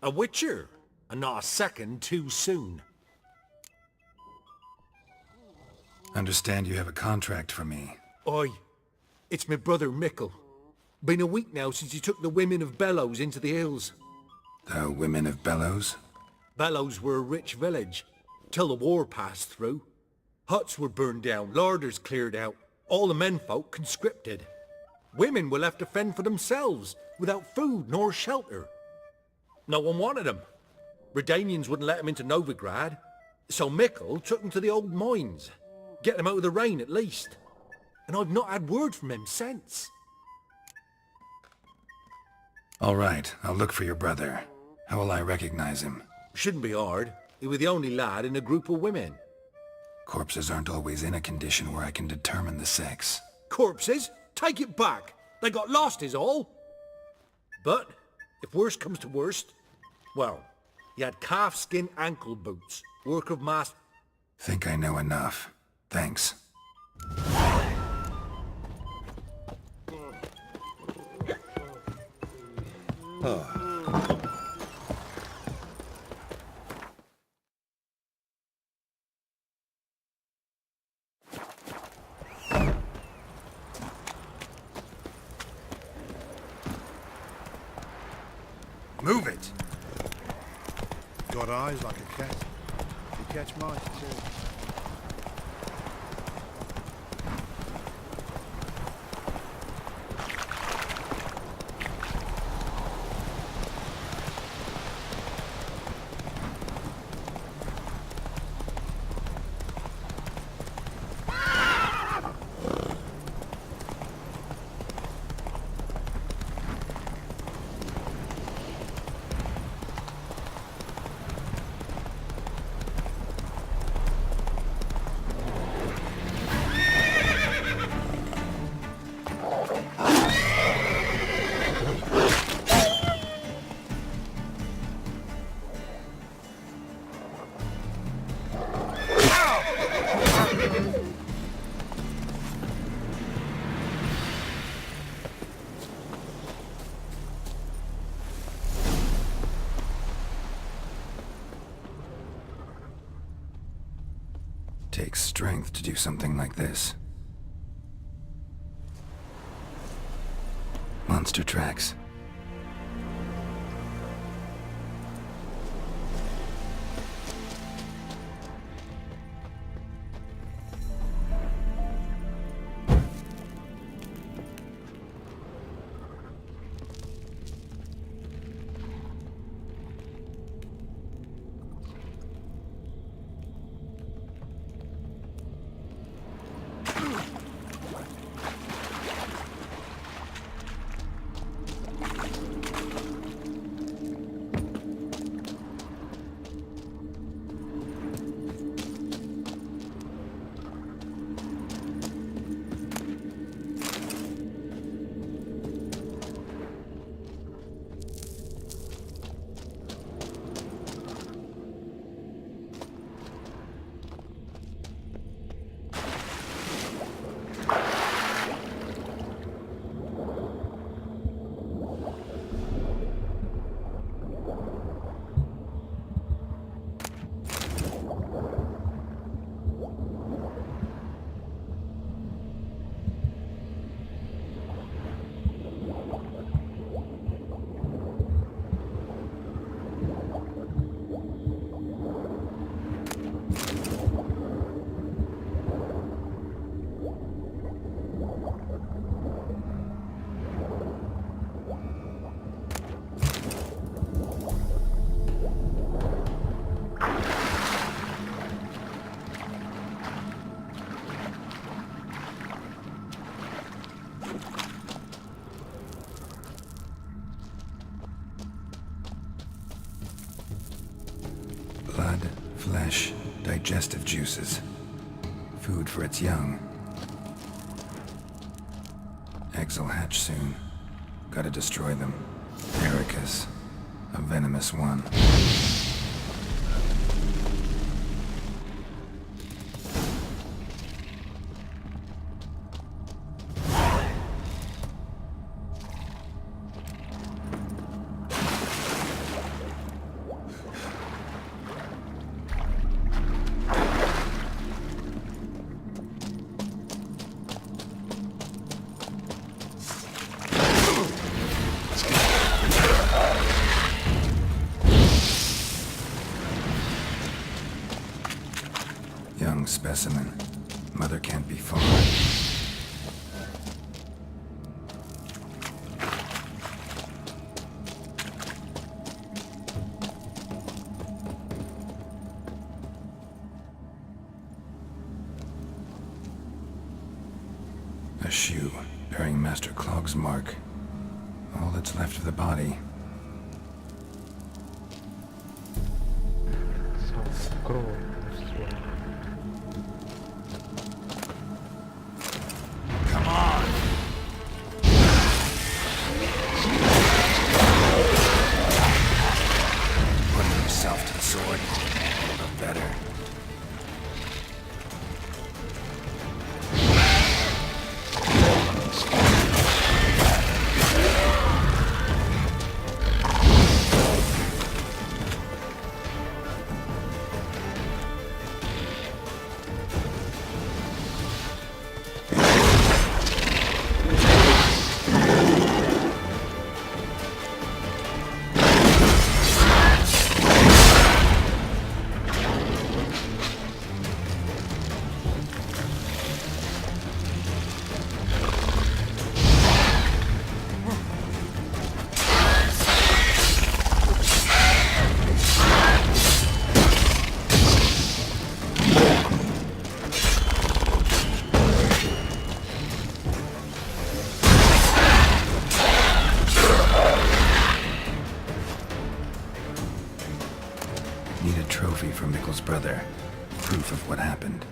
A witcher, and not a second too soon. Understand you have a contract for me. Oi, it's my brother Mickle. Been a week now since he took the women of Bellows into the hills. The Women of Bellows? Bellows were a rich village, till the war passed through. Huts were burned down, larders cleared out, all the menfolk conscripted. Women were left to fend for themselves, without food nor shelter. No one wanted them. Redanians wouldn't let them into Novigrad, so Mickle took them to the old mines. Get them out of the rain at least. And I've not had word from him since. All right, I'll look for your brother. How will I recognize him? Shouldn't be hard. He was the only lad in a group of women. Corpses aren't always in a condition where I can determine the sex. Corpses? Take it back. They got lost is all. But, if worst comes to worst, well, he had calfskin ankle boots, work of mass... Think I know enough. Thanks. Move it! Got eyes like a cat. You catch mice too. Takes strength to do something like this. Monster tracks. Blood, flesh, digestive juices. Food for its young. Eggs will hatch soon. Gotta destroy them. Ericus, a venomous one. specimen. Mother can't be far. A shoe bearing Master Clog's mark. All that's left of the body. Come on! Putting himself to the sword. But better. Need a trophy for Mikkel's brother. Proof of what happened.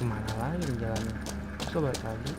Kemana lagi jalannya? Coba tadi.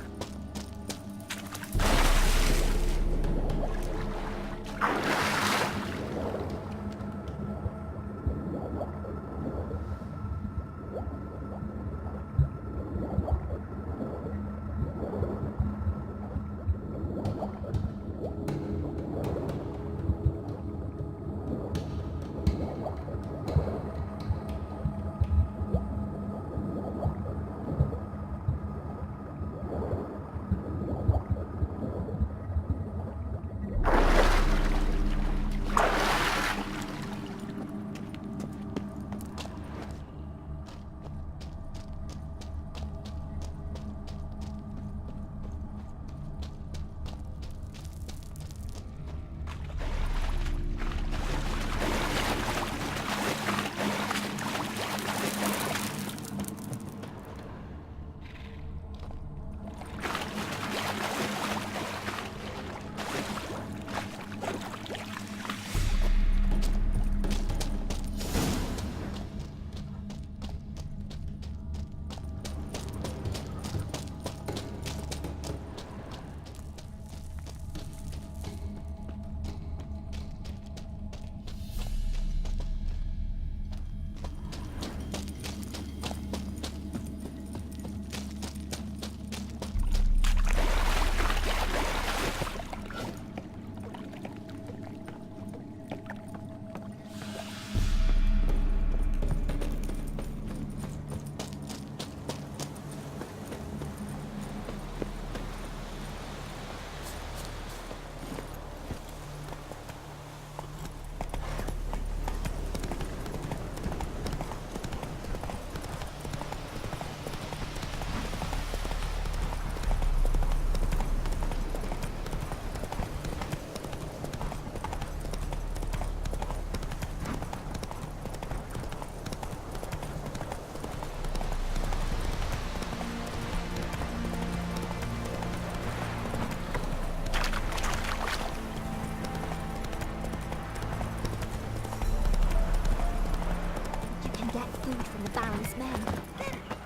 nice men.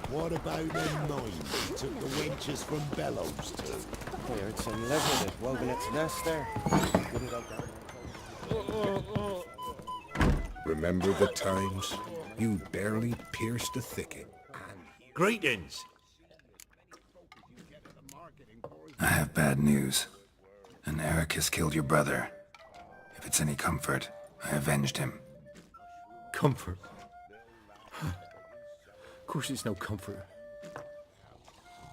What about them nine who took the wenches from Bellows to? I heard some lizard had woven its nest there. Wouldn't go down. Remember the times? You barely pierced the thicket. Greetings. I have bad news. An Ericus killed your brother. If it's any comfort, I avenged him. Comfort. Of course it's no comfort.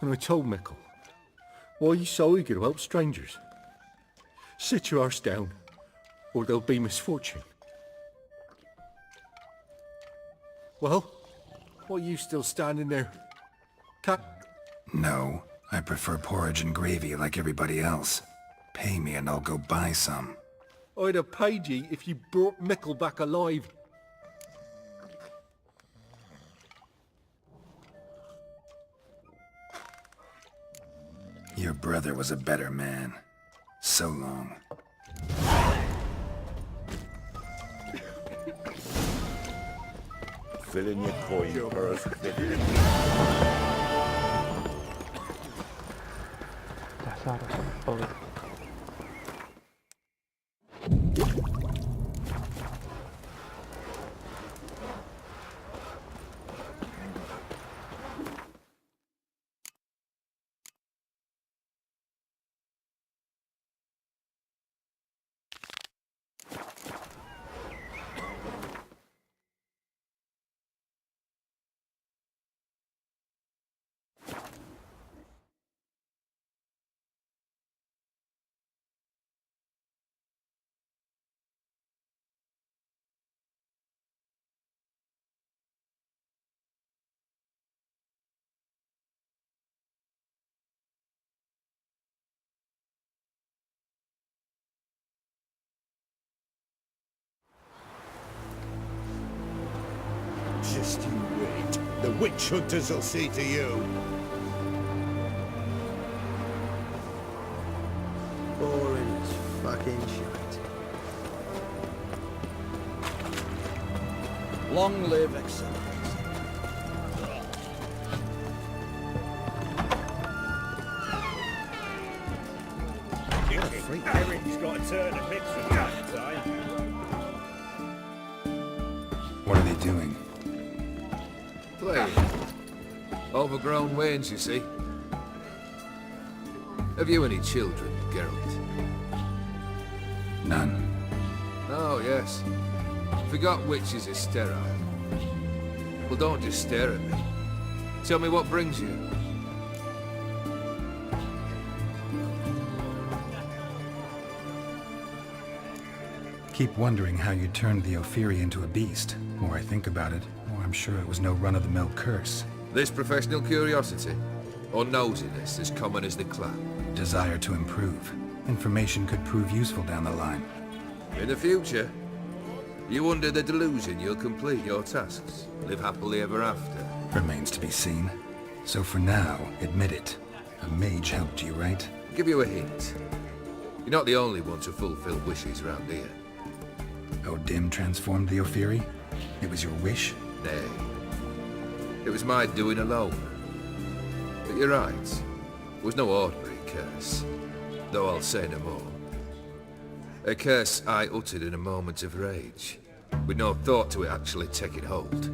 And I told Mickle, why are you so eager to help strangers? Sit your arse down, or there'll be misfortune. Well, why are you still standing there? No, I prefer porridge and gravy like everybody else. Pay me and I'll go buy some. I'd have paid ye if you brought Mickle back alive. Your brother was a better man. So long. Fill in your coin purse. Dasar. Oke. Just you wait. The witch hunters will see to you. Boring as fucking shit. Long live excellence. Eric's got a turn and mix from that time. What are they doing? Playing. Overgrown wains, you see. Have you any children, Geralt? None. Oh, yes. Forgot witches are sterile. Well, don't just stare at me. Tell me what brings you. Keep wondering how you turned the Ophiri into a beast. The more I think about it, the more I'm sure it was no run-of-the-mill curse. This professional curiosity? Or nosiness as common as the clan? Desire to improve. Information could prove useful down the line. In the future, you under the delusion you'll complete your tasks, live happily ever after. Remains to be seen. So for now, admit it. A mage helped you, right? Give you a hint. You're not the only one to fulfill wishes round here. O'Dim transformed the Ophiri? It was your wish? Nay. It was my doing alone. But you're right. It was no ordinary curse. Though I'll say no more. A curse I uttered in a moment of rage, with no thought to it actually taking hold.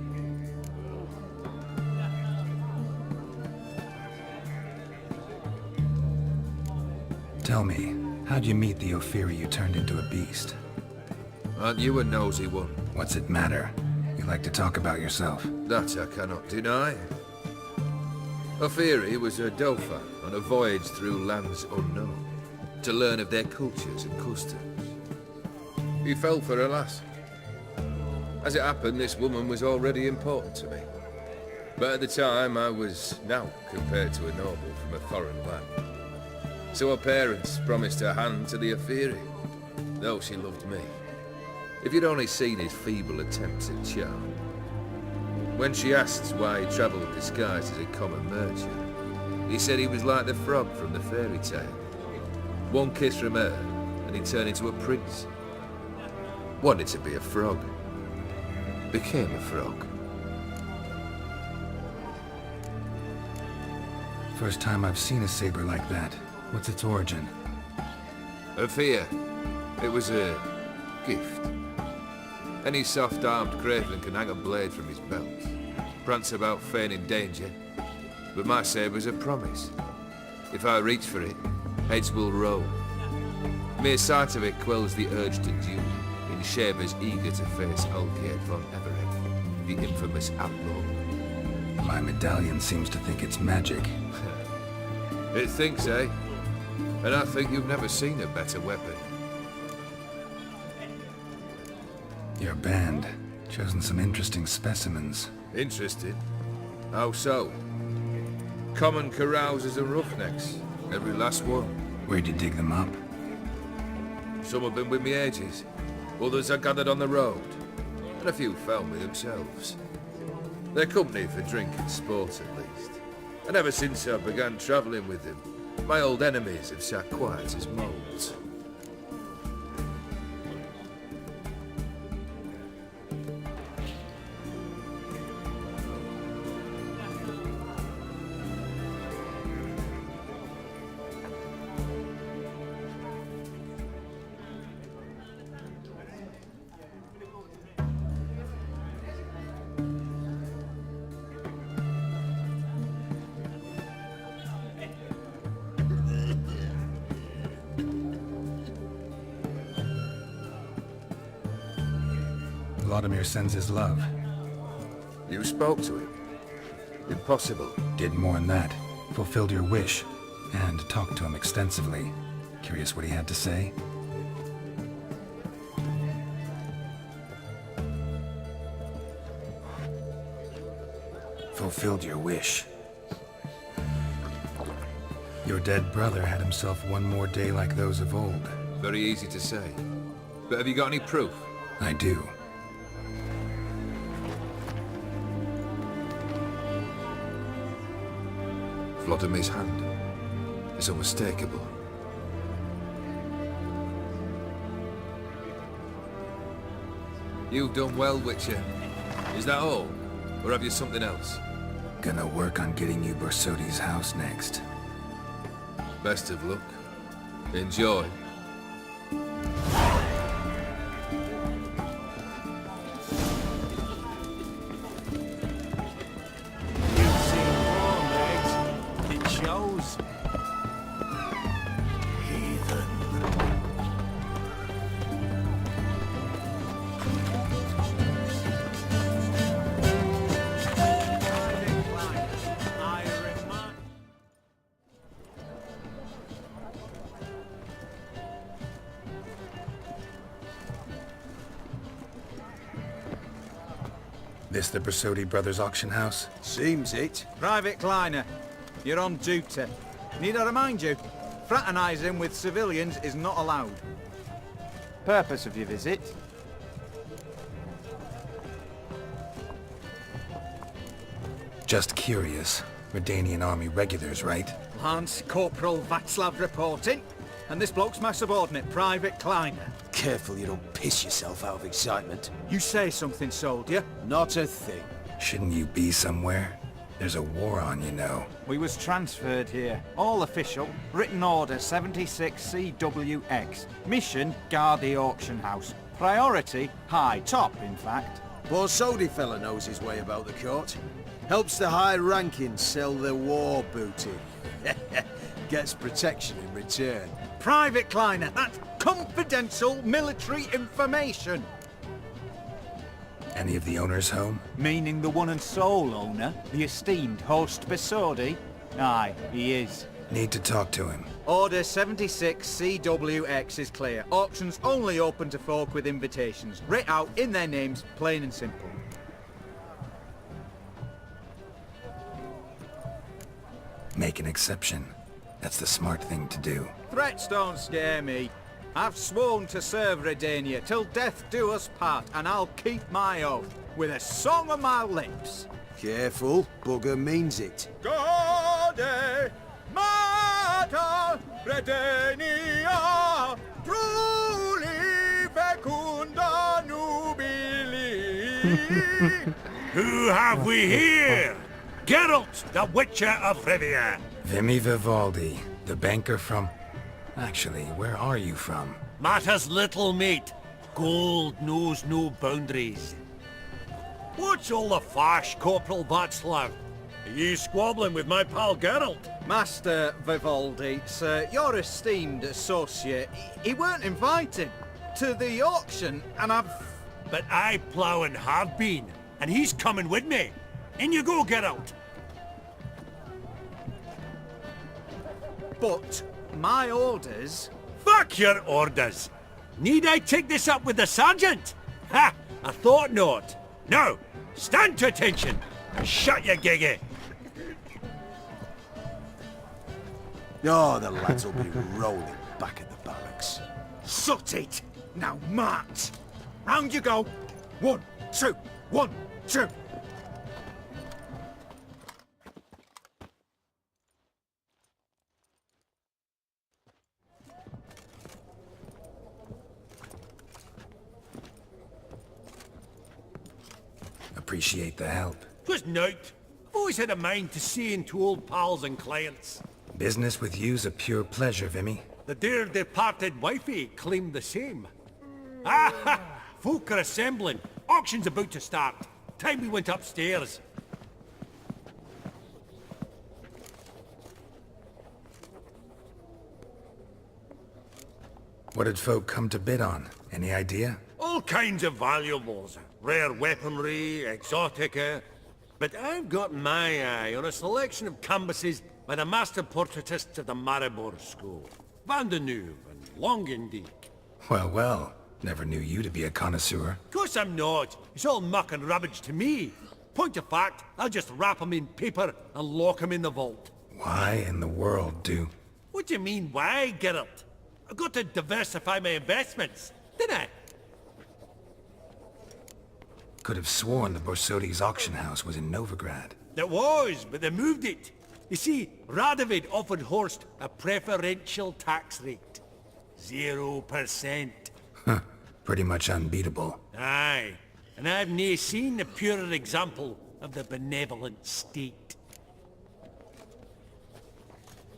Tell me, how'd you meet the Ophiri you turned into a beast? Aren't you a nosy one? What's it matter? You like to talk about yourself. That I cannot deny. Ophiri was a Dauphin on a voyage through lands unknown, to learn of their cultures and customs. He fell for a lass. As it happened, this woman was already important to me. But at the time, I was naught compared to a noble from a foreign land. So her parents promised her hand to the Ophiri, though she loved me. If you'd only seen his feeble attempts at charm. When she asked why he travelled disguised as a common merchant, he said he was like the frog from the fairy tale. One kiss from her, and he turned into a prince. Wanted to be a frog. Became a frog. First time I've seen a saber like that. What's its origin? A fear. It was a gift. Any soft-armed craven can hang a blade from his belt, prance about feigning danger, but my saber's a promise. If I reach for it, heads will roll. Mere sight of it quells the urge to duel, in shavers eager to face Olgierd von Everett, the infamous outlaw. My medallion seems to think it's magic. It thinks, eh? And I think you've never seen a better weapon. Your band, chosen some interesting specimens. Interested? How so? Common carousers and roughnecks, every last one. Where'd you dig them up? Some have been with me ages, others I gathered on the road, and a few found me themselves. They're company for drink and sport at least. And ever since I began travelling with them, my old enemies have sat quiet as moles. Vladimir sends his love. You spoke to him? Impossible. Did more than that. Fulfilled your wish. And talked to him extensively. Curious what he had to say? Fulfilled your wish. Your dead brother had himself one more day like those of old. Very easy to say. But have you got any proof? I do. Vladimir's hand is unmistakable. You've done well, Witcher. Is that all? Or have you something else? Gonna work on getting you Borsodi's house next. Best of luck. Enjoy. You've seen more, mate. It shows. Heathen. I remind... This the Borsodi Brothers auction house? Seems it. Private Kleiner, you're on duty. Need I remind you, fraternizing with civilians is not allowed. Purpose of your visit? Just curious. Redanian army regulars, right? Lance Corporal Václav reporting, and this bloke's my subordinate, Private Kleiner. Careful you don't piss yourself out of excitement. You say something, soldier. Not a thing. Shouldn't you be somewhere? There's a war on, you know. We was transferred here. All official. Written order 76 CWX. Mission, guard the auction house. Priority, high top, in fact. Borsodi fella knows his way about the court. Helps the high-ranking sell their war booty. Gets protection in return. Private Kleiner, that's confidential military information. Any of the owners home? Meaning the one and sole owner, the esteemed host Borsodi? Aye, he is. Need to talk to him. Order 76 CWX is clear. Auctions only open to folk with invitations. Writ out in their names, plain and simple. Make an exception. That's the smart thing to do. Threats don't scare me. I've sworn to serve Redania till death do us part, and I'll keep my oath with a song on my lips. Careful, bugger means it. Gaude Mater Redania, truly fecunda nubili. Who have we here? Geralt, the Witcher of Rivia. Vimy Vivaldi, the banker from... Actually, where are you from? Matters little, mate. Gold knows no boundaries. What's all the fash, Corporal Václav? Are you squabbling with my pal Geralt? Master Vivaldi, sir, your esteemed associate, he weren't invited to the auction, and I've... But I plough and have been, and he's coming with me. In you go, Geralt. But my orders... Fuck your orders. Need I take this up with the sergeant? Ha! I thought not. Now, stand to attention and shut your giggy. Oh, the lads will be rolling back at the barracks. Sort it. Now march. Round you go. 1, 2, 1, 2. Appreciate the help. 'Twas nowt. I've always had a mind to see into old pals and clients. Business with you's a pure pleasure, Vimy. The dear departed wifey claimed the same. Ah! Folk are assembling. Auction's about to start. Time we went upstairs. What did folk come to bid on? Any idea? All kinds of valuables. Rare weaponry, exotica. But I've got my eye on a selection of canvases by the master portraitists of the Maribor School. Van de Neuve and Longendijk. Well, well. Never knew you to be a connoisseur. Of course I'm not. It's all muck and rubbish to me. Point of fact, I'll just wrap 'em in paper and lock 'em in the vault. Why in the world do... What do you mean, why, Geralt? I've got to diversify my investments, didn't I? Could have sworn the Borsodi's auction house was in Novigrad. It was, but they moved it. You see, Radovid offered Horst a preferential tax rate. 0%. Huh. Pretty much unbeatable. Aye, and I've nae seen a purer example of the benevolent state.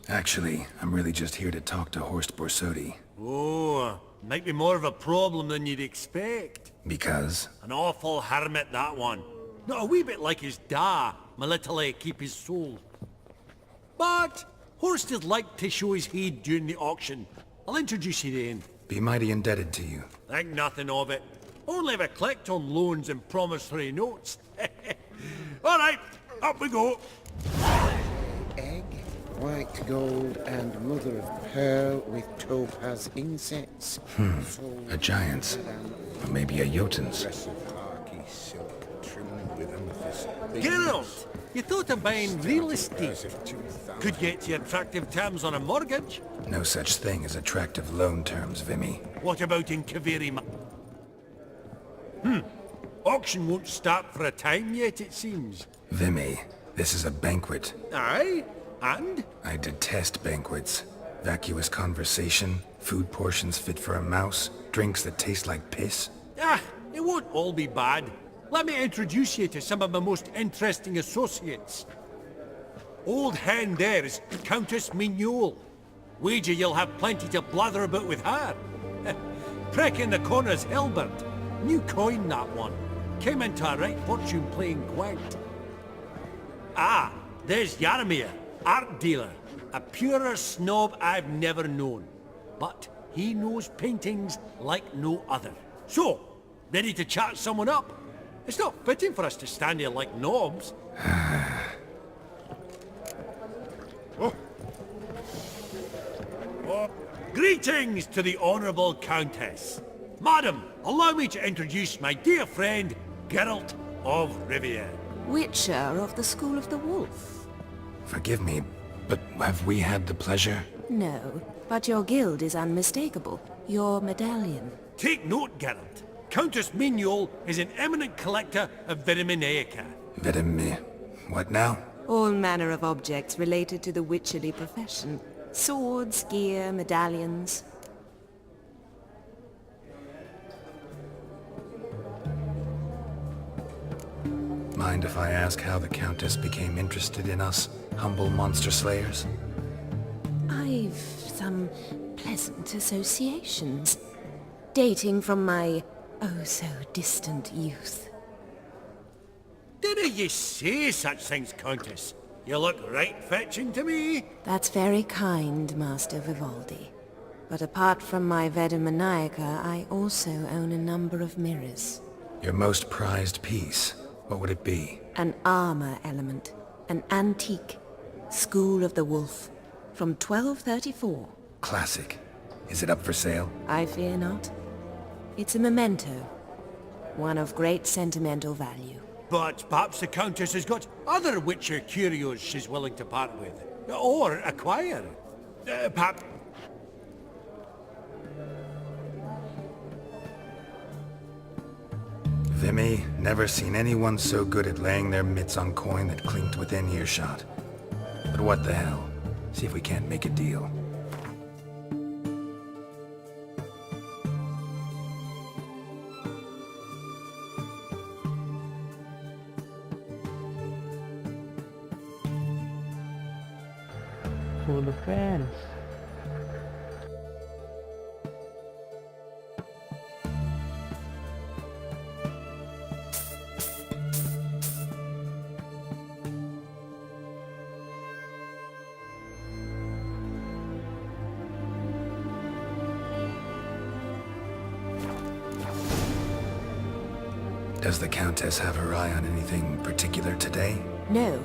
Actually, I'm really just here to talk to Horst Borsodi. Oh, might be more of a problem than you'd expect. Because? An awful hermit, that one. Not a wee bit like his da, my little keep his soul. But Horst is like to show his head during the auction. I'll introduce you then. Be mighty indebted to you. Think nothing of it. Only if I collect on loans and promissory notes. All right, up we go. Egg, white gold, and mother of pearl with topaz insets. A giant's. Or maybe a Jotun's. Harky silk trimmed with amethyst. Geralt, you thought of buying real estate. Could get you attractive terms on a mortgage. No such thing as attractive loan terms, Vimy. What about in Kaviri? Auction won't start for a time yet, it seems. Vimy, this is a banquet. Aye, and? I detest banquets. Vacuous conversation, food portions fit for a mouse, drinks that taste like piss. Ah, it won't all be bad. Let me introduce you to some of my most interesting associates. Old hen there is Countess Mignol. Wager you'll have plenty to blather about with her. Prick in the corner's Hilbert. New coin, that one. Came into a right fortune playing quaint. Ah, there's Yarmir, art dealer. A purer snob I've never known. But he knows paintings like no other. So, ready to chat someone up? It's not fitting for us to stand here like knobs. Greetings to the Honourable Countess. Madam, allow me to introduce my dear friend, Geralt of Rivia. Witcher of the School of the Wolf. Forgive me, but have we had the pleasure? No, but your guild is unmistakable. Your medallion. Take note, Geralt. Countess Mignol is an eminent collector of Viriminaica. What now? All manner of objects related to the witcherly profession. Swords, gear, medallions. Mind if I ask how the Countess became interested in us, humble monster slayers? I've some pleasant associations, dating from my oh-so-distant youth. Didn't you say such things, Countess? You look right fetching to me. That's very kind, Master Vivaldi. But apart from my Veda Maniaca, I also own a number of mirrors. Your most prized piece, what would it be? An armor element. An antique. School of the Wolf. From 1234. Classic. Is it up for sale? I fear not. It's a memento. One of great sentimental value. But perhaps the Countess has got other Witcher curios she's willing to part with. Or acquire. Perhaps... Vimy, never seen anyone so good at laying their mitts on coin that clinked within earshot. But what the hell? See if we can't make a deal. Full of fans. Does the Countess have her eye on anything particular today? No,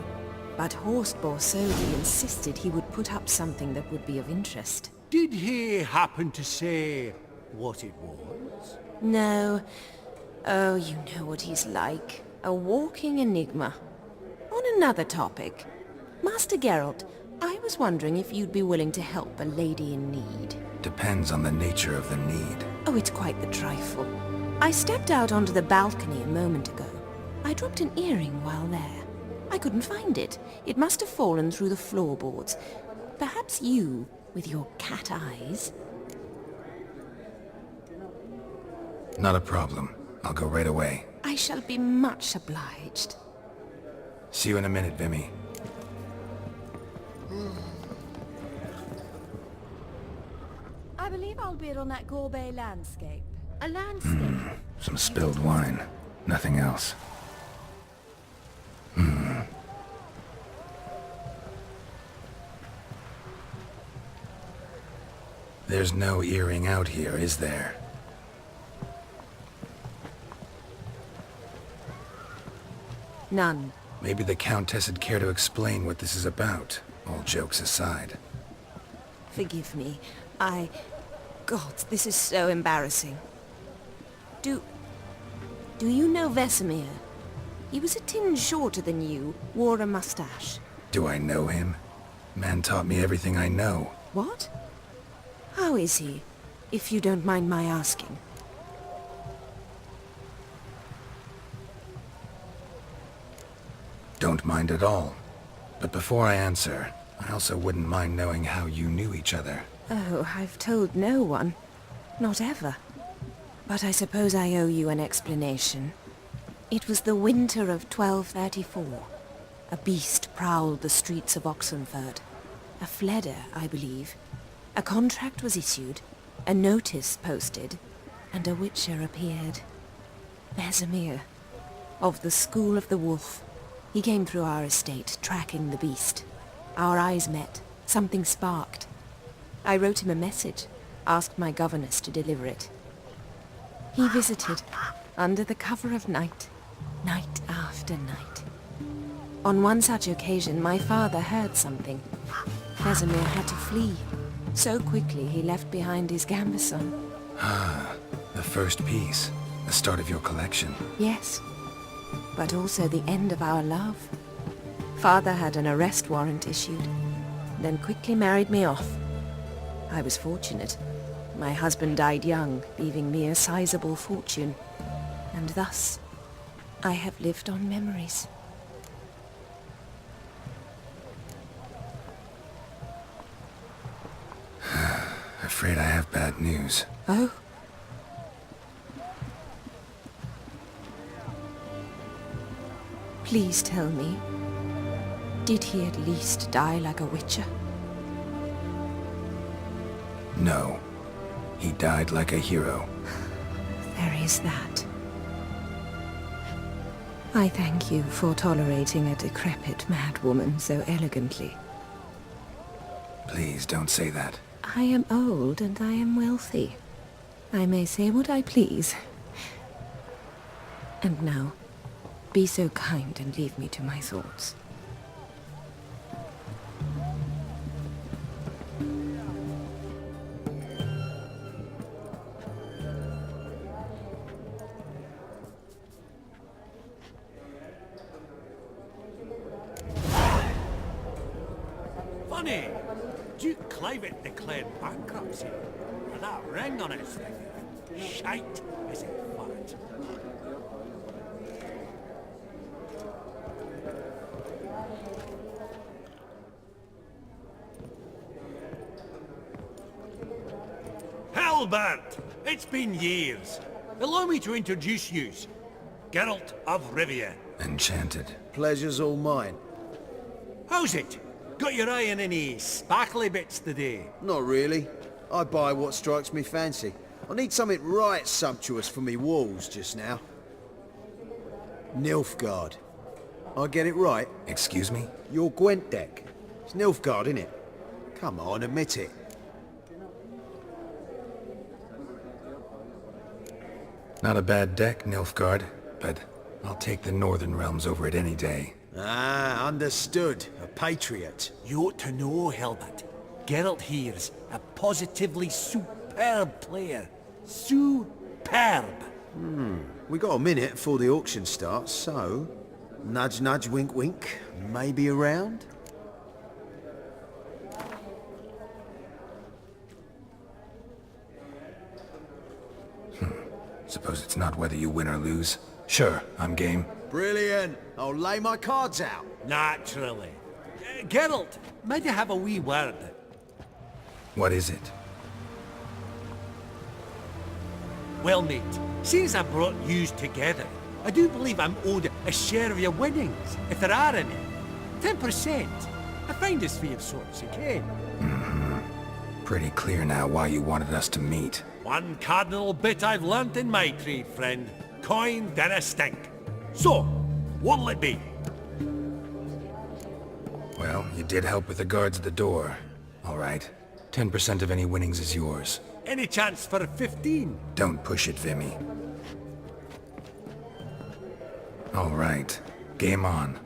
but Horst Borsodi insisted he would put up something that would be of interest. Did he happen to say what it was? No. Oh, you know what he's like. A walking enigma. On another topic. Master Geralt, I was wondering if you'd be willing to help a lady in need. Depends on the nature of the need. Oh, it's quite the trifle. I stepped out onto the balcony a moment ago. I dropped an earring while there. I couldn't find it. It must have fallen through the floorboards. Perhaps you, with your cat eyes... Not a problem. I'll go right away. I shall be much obliged. See you in a minute, Vimy. I believe I'll bid on that Gorbet landscape. A landscape? Some spilled wine. Nothing else. There's no earring out here, is there? None. Maybe the Countess would care to explain what this is about, all jokes aside. Forgive me. God, this is so embarrassing. Do you know Vesemir? He was a tinge shorter than you, wore a mustache. Do I know him? Man taught me everything I know. What? How is he, if you don't mind my asking? Don't mind at all. But before I answer, I also wouldn't mind knowing how you knew each other. Oh, I've told no one. Not ever. But I suppose I owe you an explanation. It was the winter of 1234. A beast prowled the streets of Oxenford. A Fleder, I believe. A contract was issued, a notice posted, and a Witcher appeared. Vesemir, of the School of the Wolf. He came through our estate, tracking the beast. Our eyes met. Something sparked. I wrote him a message, asked my governess to deliver it. He visited, under the cover of night, night after night. On one such occasion, my father heard something. Vesemir had to flee. So quickly he left behind his gambeson. Ah, the first piece. The start of your collection. Yes, but also the end of our love. Father had an arrest warrant issued, then quickly married me off. I was fortunate. My husband died young, leaving me a sizable fortune. And thus, I have lived on memories. Afraid I have bad news. Oh? Please tell me, did he at least die like a witcher? No. He died like a hero. There is that. I thank you for tolerating a decrepit madwoman so elegantly. Please don't say that. I am old and I am wealthy. I may say what I please. And now, be so kind and leave me to my thoughts. Funny, Duke Clivet declared bankruptcy for that ring on his finger. Shite, is it fat? Halbert! It's been years. Allow me to introduce yous. Geralt of Rivia. Enchanted. Pleasure's all mine. How's it? Got your eye on any sparkly bits today? Not really. I buy what strikes me fancy. I need something right sumptuous for me walls just now. Nilfgaard. I get it right? Excuse me? Your Gwent deck. It's Nilfgaard, innit? Come on, admit it. Not a bad deck, Nilfgaard, but I'll take the Northern Realms over it any day. Ah, understood. A patriot. You ought to know, Helmut. Geralt here's a positively superb player. Superb! We got a minute before the auction starts, so... Nudge, nudge, wink, wink. Maybe around? Suppose it's not whether you win or lose. Sure, I'm game. Brilliant. I'll lay my cards out. Naturally. Geralt, might you have a wee word? What is it? Well, mate, since I brought yous together, I do believe I'm owed a share of your winnings, if there are any. 10%. I find this fee of sorts, again. Pretty clear now why you wanted us to meet. One cardinal bit I've learnt in my trade, friend. Coin dinna stink. So, what'll it be? Well, you did help with the guards at the door. All right. 10% of any winnings is yours. Any chance for a 15? Don't push it, Vimy. All right. Game on.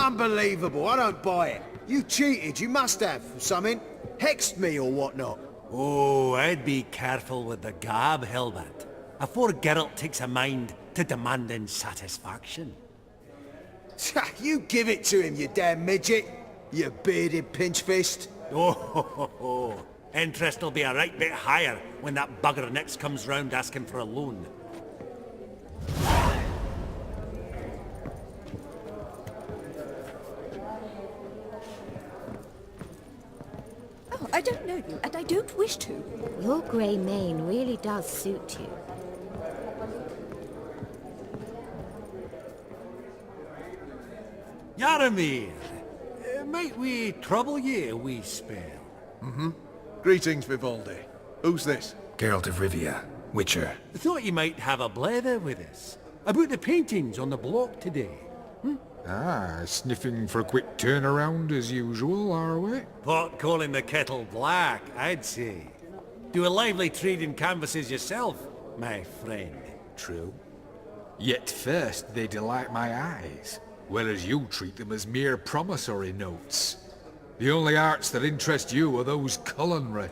Unbelievable, I don't buy it. You cheated, you must have, something. Hexed me or whatnot. Oh, I'd be careful with the gab, Hilbert. Afore Geralt takes a mind to demanding satisfaction. You give it to him, you damn midget. You bearded pinchfist. Oh, ho, ho, ho. Interest will be a right bit higher when that bugger next comes round asking for a loan. Oh, I don't know you, and I don't wish to. Your grey mane really does suit you. Yaramir, might we trouble ye a wee spell? Greetings, Vivaldi. Who's this? Geralt of Rivia, Witcher. Thought you might have a blether with us. About the paintings on the block today. Ah, sniffing for a quick turnaround as usual, are we? Pot calling the kettle black, I'd say. Do a lively trade in canvases yourself, my friend. True. Yet first they delight my eyes, whereas you treat them as mere promissory notes. The only arts that interest you are those culinary.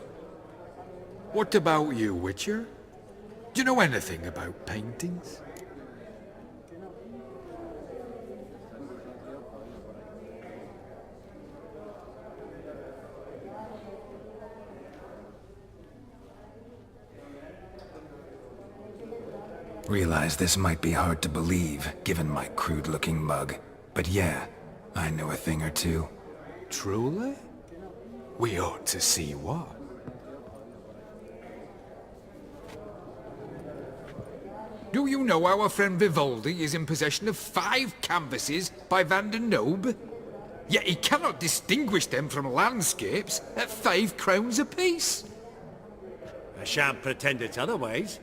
What about you, Witcher? Do you know anything about paintings? Realize this might be hard to believe, given my crude-looking mug. But yeah, I know a thing or two. Truly? We ought to see what. Do you know our friend Vivaldi is in possession of 5 canvases by Van der Nobe? Yet he cannot distinguish them from landscapes at 5 crowns apiece. I shan't pretend it's otherwise.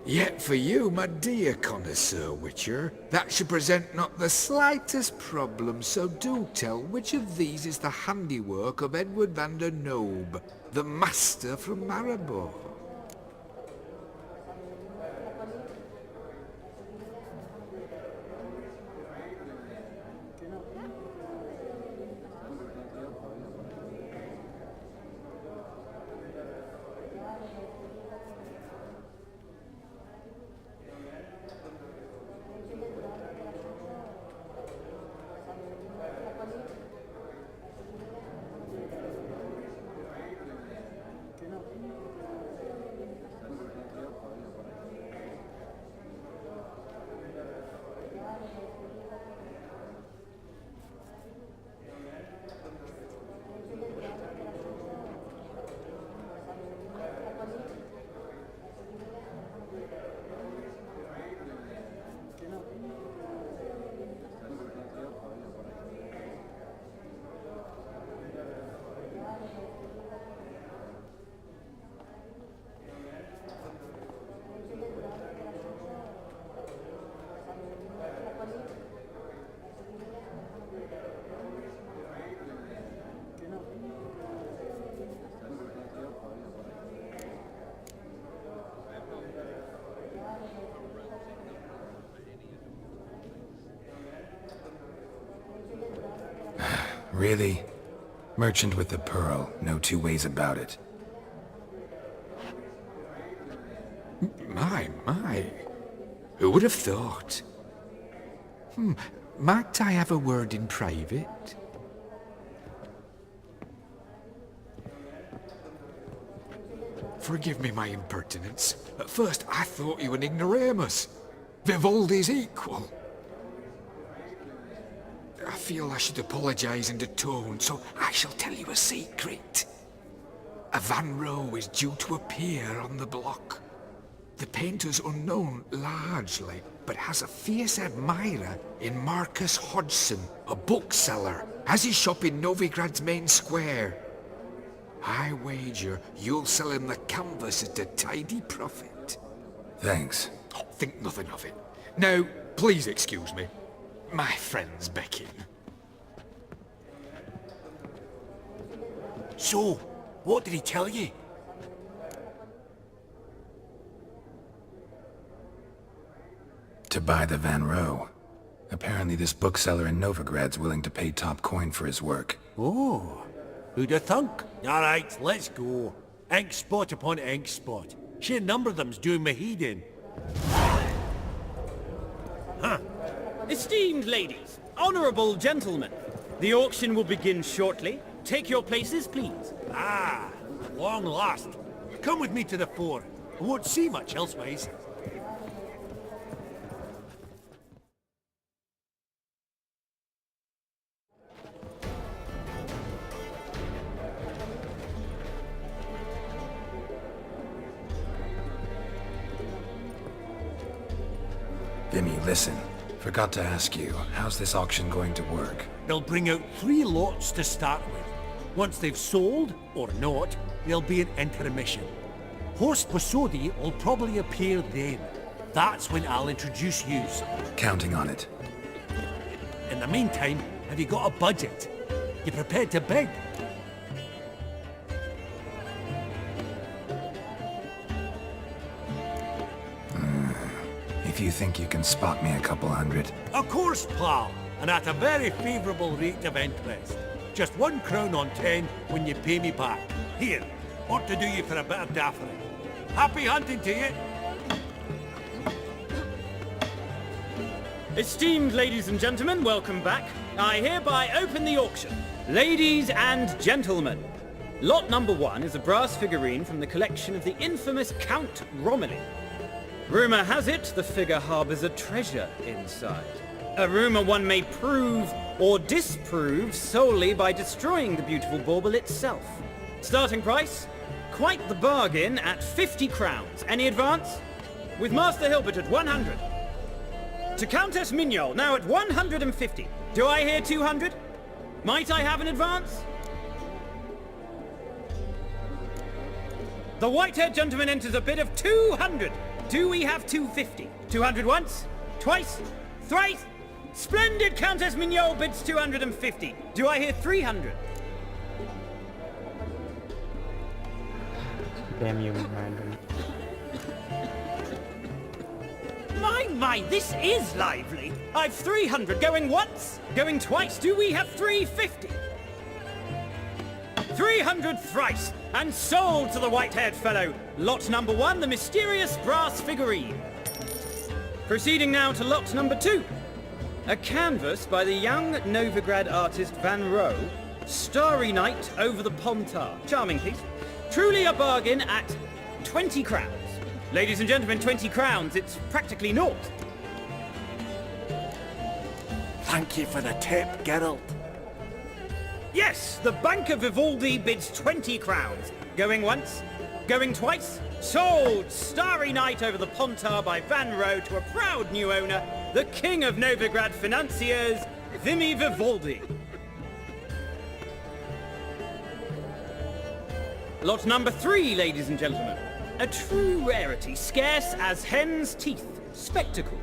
Yet for you, my dear connoisseur Witcher, that should present not the slightest problem, so do tell which of these is the handiwork of Edward van der Nobe, the master from Maribor. Really? Merchant with the pearl, no two ways about it. My. Who would have thought? Might I have a word in private? Forgive me my impertinence. At first I thought you an ignoramus. Vivaldi's equal. I feel I should apologize and atone, so I shall tell you a secret. A Van Row is due to appear on the block. The painter's unknown largely, but has a fierce admirer in Marcus Hodgson, a bookseller, has his shop in Novigrad's main square. I wager you'll sell him the canvas at a tidy profit. Thanks. Oh, think nothing of it. Now, please excuse me. My friend's beckon. So, what did he tell you? To buy the Van Row. Apparently this bookseller in Novigrad's willing to pay top coin for his work. Oh, who'd have thunk? All right, let's go. Ink spot upon ink spot. Sheer number of them's doing me heed in. Huh. Esteemed ladies, honourable gentlemen, the auction will begin shortly. Take your places, please. Ah, long last. Come with me to the fore. I won't see much elsewise. Vimy, listen. Forgot to ask you, how's this auction going to work? They'll bring out 3 lots to start with. Once they've sold, or not, there'll be an intermission. Horst Posodi will probably appear then. That's when I'll introduce yous. Counting on it. In the meantime, have you got a budget? You prepared to bid? If you think you can spot me a couple hundred. Of course, pal, and at a very favourable rate of interest. Just 1 crown on 10 when you pay me back. Here, ought to do you for a bit of daffering. Happy hunting to you! Esteemed ladies and gentlemen, welcome back. I hereby open the auction. Ladies and gentlemen, lot number 1 is a brass figurine from the collection of the infamous Count Romilly. Rumour has it the figure harbours a treasure inside. A rumour one may prove or disprove solely by destroying the beautiful bauble itself. Starting price? Quite the bargain at 50 crowns. Any advance? With Master Hilbert at 100. To Countess Mignol, now at 150. Do I hear 200? Might I have an advance? The white-haired gentleman enters a bid of 200. Do we have 250? 200 once? Twice? Thrice? Splendid Countess Mignol bids 250. Do I hear 300? Damn you, random. My, this is lively. I've 300 going once, going twice. Do we have 350? 300 thrice, and sold to the white-haired fellow. Lot number 1, the mysterious brass figurine. Proceeding now to lot number 2. A canvas by the young Novigrad artist Van Rohe, Starry Night over the Pontar. Charming piece. Truly a bargain at 20 crowns. Ladies and gentlemen, 20 crowns, it's practically naught. Thank you for the tip, Geralt. Yes, the Bank of Vivaldi bids 20 crowns. Going once, going twice, sold! Starry Night over the Pontar by Van Rohe to a proud new owner, the King of Novigrad financiers, Vimy Vivaldi. Lot number 3, ladies and gentlemen. A true rarity, scarce as hen's teeth. Spectacles.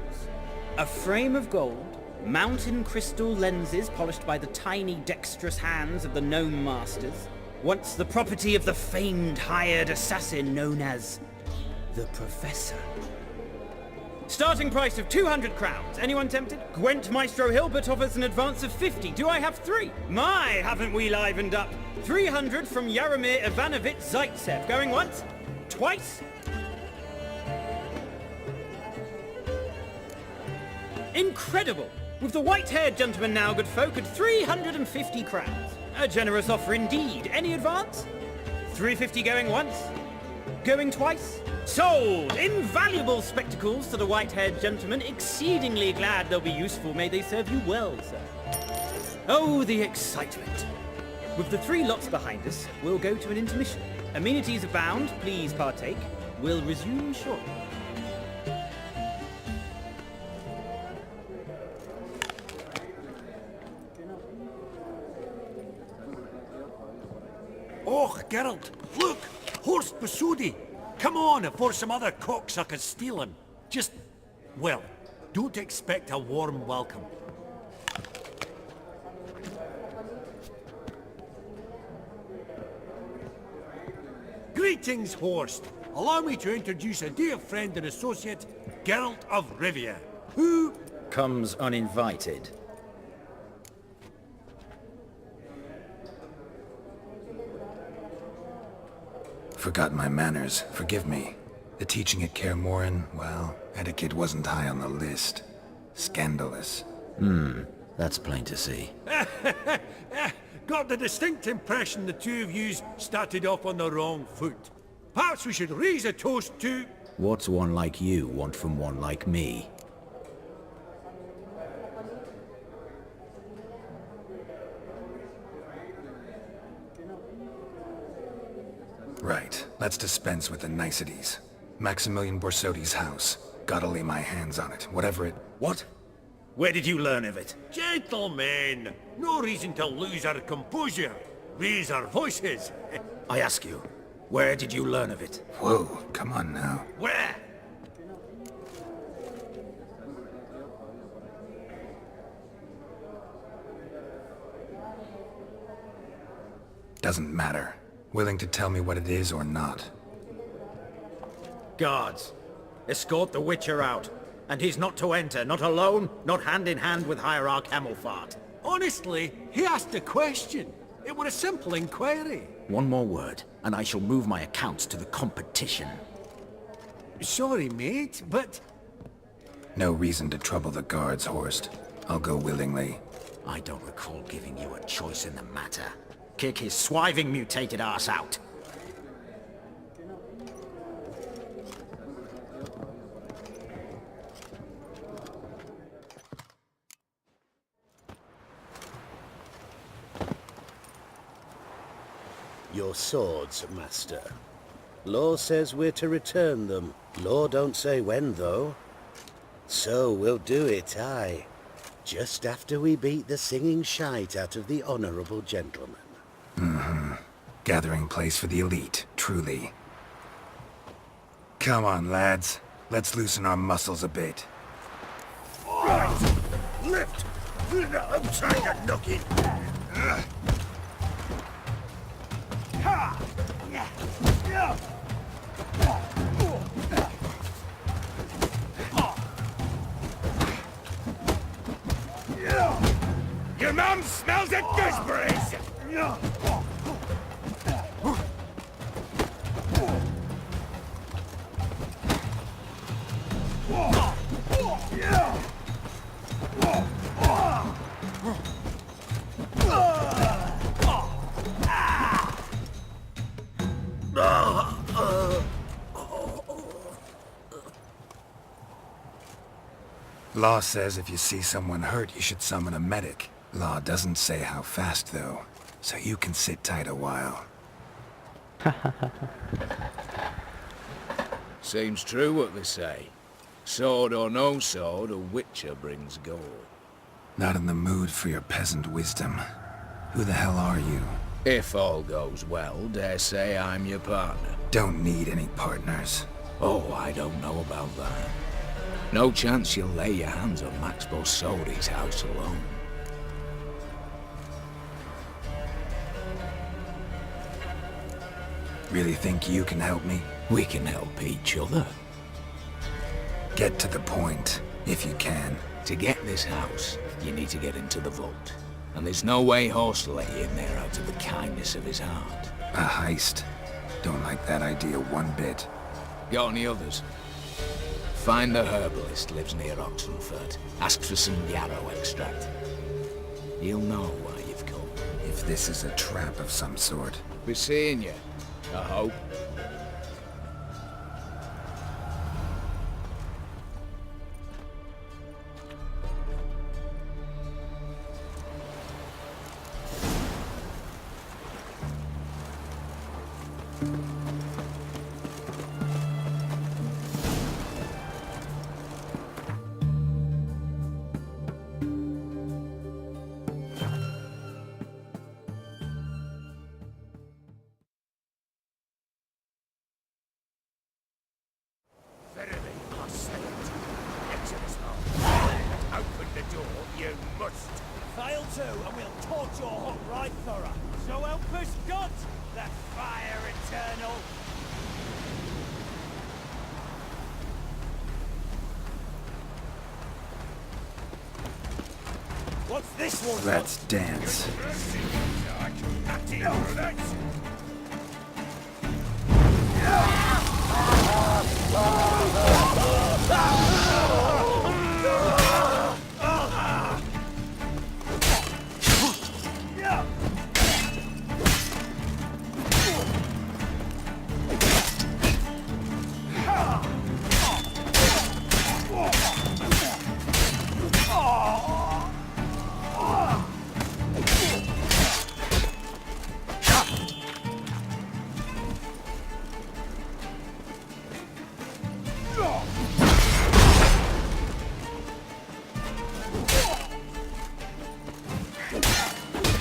A frame of gold, mountain crystal lenses polished by the tiny dexterous hands of the gnome masters. Once the property of the famed hired assassin known as the Professor. Starting price of 200 crowns. Anyone tempted? Gwent Maestro Hilbert offers an advance of 50. Do I have 3? My, haven't we livened up? 300 from Yaromir Ivanovich Zaitsev. Going once? Twice? Incredible! With the white-haired gentleman now, good folk, at 350 crowns. A generous offer indeed. Any advance? 350 going once? Going twice? Sold! Invaluable spectacles to the white-haired gentleman. Exceedingly glad they'll be useful. May they serve you well, sir. Oh, the excitement. With the 3 lots behind us, we'll go to an intermission. Amenities abound. Please partake. We'll resume shortly. Oh, Geralt, look! Horst Posodi! Come on before some other cocksuckers steal him. Just, well, don't expect a warm welcome. Greetings, Horst. Allow me to introduce a dear friend and associate, Geralt of Rivia, who, comes uninvited. Forgot my manners. Forgive me. The teaching at Kaer Morhen, well, etiquette wasn't high on the list. Scandalous. That's plain to see. Got the distinct impression the two of yous started off on the wrong foot. Perhaps we should raise a toast to... What's one like you want from one like me? Right. Let's dispense with the niceties. Maximilian Borsodi's house. Gotta lay my hands on it, whatever it... What? Where did you learn of it? Gentlemen, no reason to lose our composure. Raise our voices. I ask you, where did you learn of it? Whoa, come on now. Where? Doesn't matter. Willing to tell me what it is or not. Guards, escort the Witcher out. And he's not to enter, not alone, not hand in hand with Hierarch Hemelfart. Honestly, he asked a question. It were a simple inquiry. One more word, and I shall move my accounts to the competition. Sorry, mate, but... No reason to trouble the guards, Horst. I'll go willingly. I don't recall giving you a choice in the matter. Kick his swiving mutated ass out. Your swords, master. Law says we're to return them. Law don't say when, though. So we'll do it, aye. Just after we beat the singing shite out of the honourable gentleman. Gathering place for the elite, truly. Come on, lads. Let's loosen our muscles a bit. Right! Lift! I'm trying to knock it! Your mum smells of gooseberries! Law says if you see someone hurt, you should summon a medic. Law doesn't say how fast, though, so you can sit tight a while. Seems true what they say. Sword or no sword, a Witcher brings gold. Not in the mood for your peasant wisdom. Who the hell are you? If all goes well, dare say I'm your partner. Don't need any partners. Oh, I don't know about that. No chance you'll lay your hands on Max Borsodi's house alone. Really think you can help me? We can help each other. Get to the point, if you can. To get this house, you need to get into the vault. And there's no way Horst will let you in there out of the kindness of his heart. A heist. Don't like that idea one bit. Got any others? Find the herbalist lives near Oxenfurt. Ask for some yarrow extract. He'll know why you've come. If this is a trap of some sort. Be seeing you, I hope. Fail to, and we'll torch your hot right thorough. So help us God, the fire eternal. this one? Let's dance.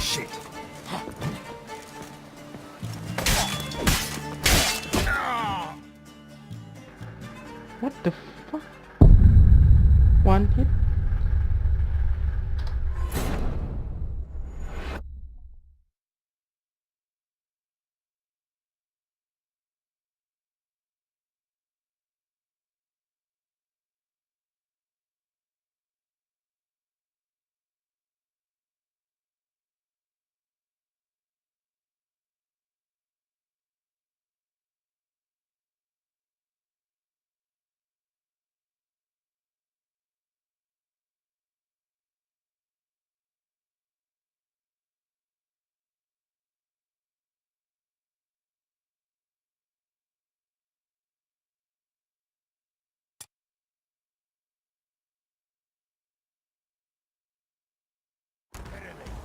Shit. What the fuck? One hit?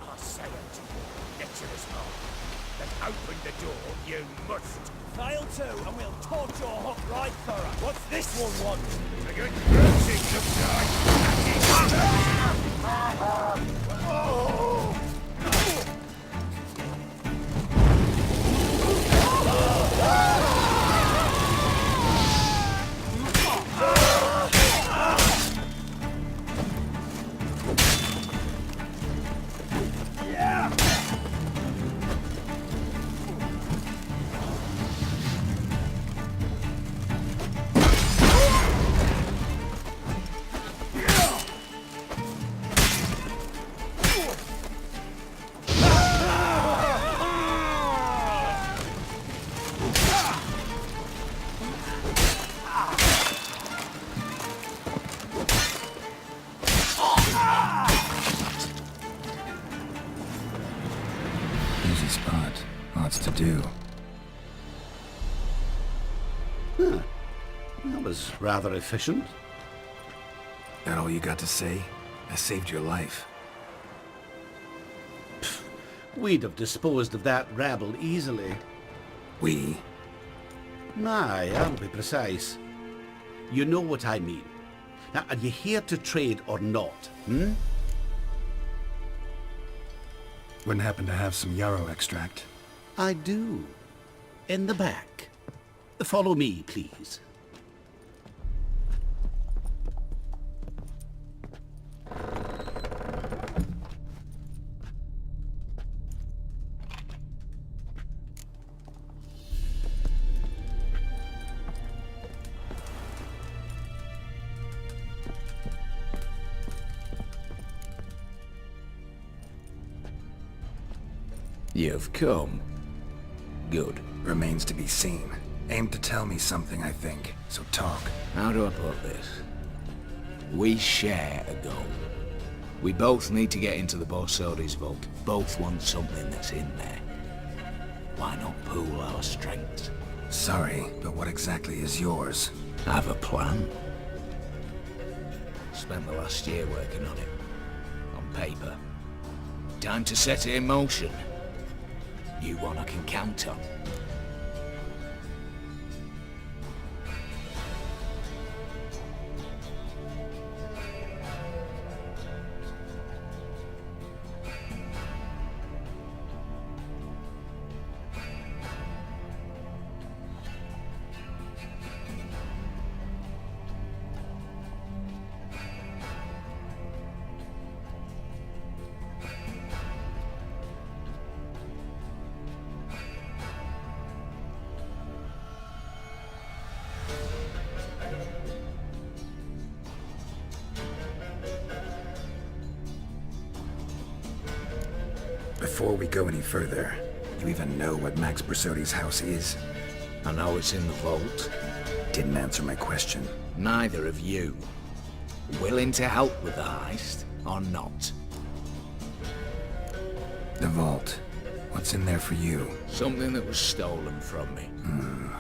I say it to you. Get to this hole. Then open the door, you must. Fail to, and we'll torch your hook right thorough. What's this one want? A good mercy Easy spot. Lots to do. Huh. That was rather efficient. That all you got to say? I saved your life. We'd have disposed of that rabble easily. We? Aye, I'll be precise. You know what I mean. Now, are you here to trade or not, hmm? Wouldn't happen to have some yarrow extract. I do. In the back. Follow me, please. You've come. Good. Remains to be seen. Aim to tell me something, I think. So talk. How do I put this? We share a goal. We both need to get into the Borsodi's vault. Both want something that's in there. Why not pool our strengths? Sorry, but what exactly is yours? I have a plan. Spent the last year working on it. On paper. Time to set it in motion. You one I can count on. Before we go any further, you even know what Max Bersodi's house is? I know it's in the vault. Didn't answer my question. Neither of you. Willing to help with the heist, or not? The vault. What's in there for you? Something that was stolen from me.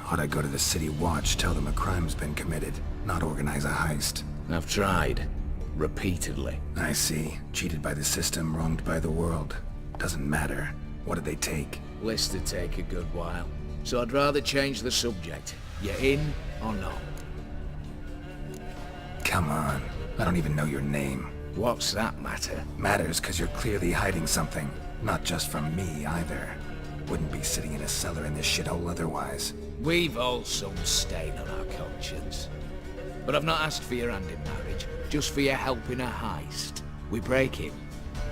Ought I go to the City Watch, tell them a crime's been committed, not organize a heist? I've tried. Repeatedly. I see. Cheated by the system, wronged by the world. Doesn't matter. What did they take? List to take a good while. So I'd rather change the subject. You in or not? Come on. I don't even know your name. What's that matter? Matters because you're clearly hiding something. Not just from me, either. Wouldn't be sitting in a cellar in this shithole otherwise. We've all some stain on our conscience. But I've not asked for your hand in marriage, just for your help in a heist. We break it.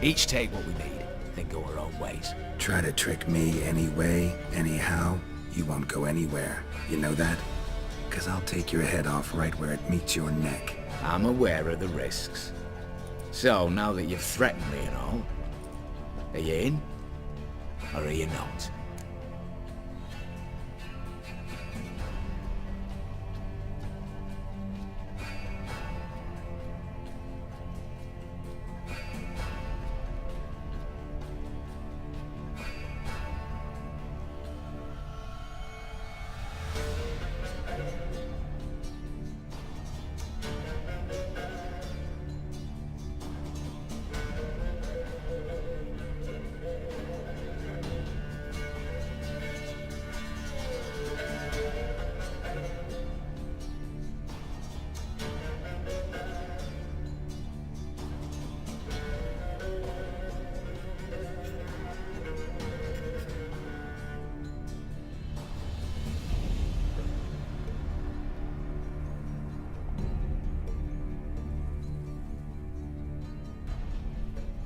Each take what we need, then go our own ways. Try to trick me anyway, anyhow, you won't go anywhere. You know that? 'Cause I'll take your head off right where it meets your neck. I'm aware of the risks. So, now that you've threatened me and all, are you in? Or are you not?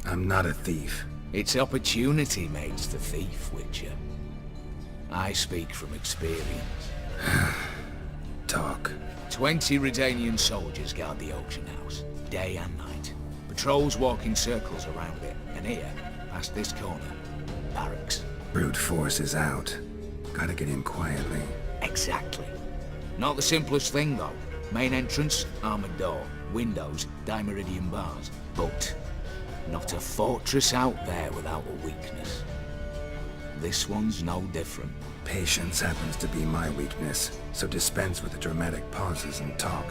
I'm not a thief. It's opportunity makes the thief, Witcher. I speak from experience. Talk. 20 Redanian soldiers guard the auction house, day and night. Patrols walk in circles around it, and here, past this corner, barracks. Brute force is out. Gotta get in quietly. Exactly. Not the simplest thing, though. Main entrance, armored door. Windows, dimeridian bars. But not a fortress out there without a weakness. This one's no different. Patience happens to be my weakness, so dispense with the dramatic pauses and talk.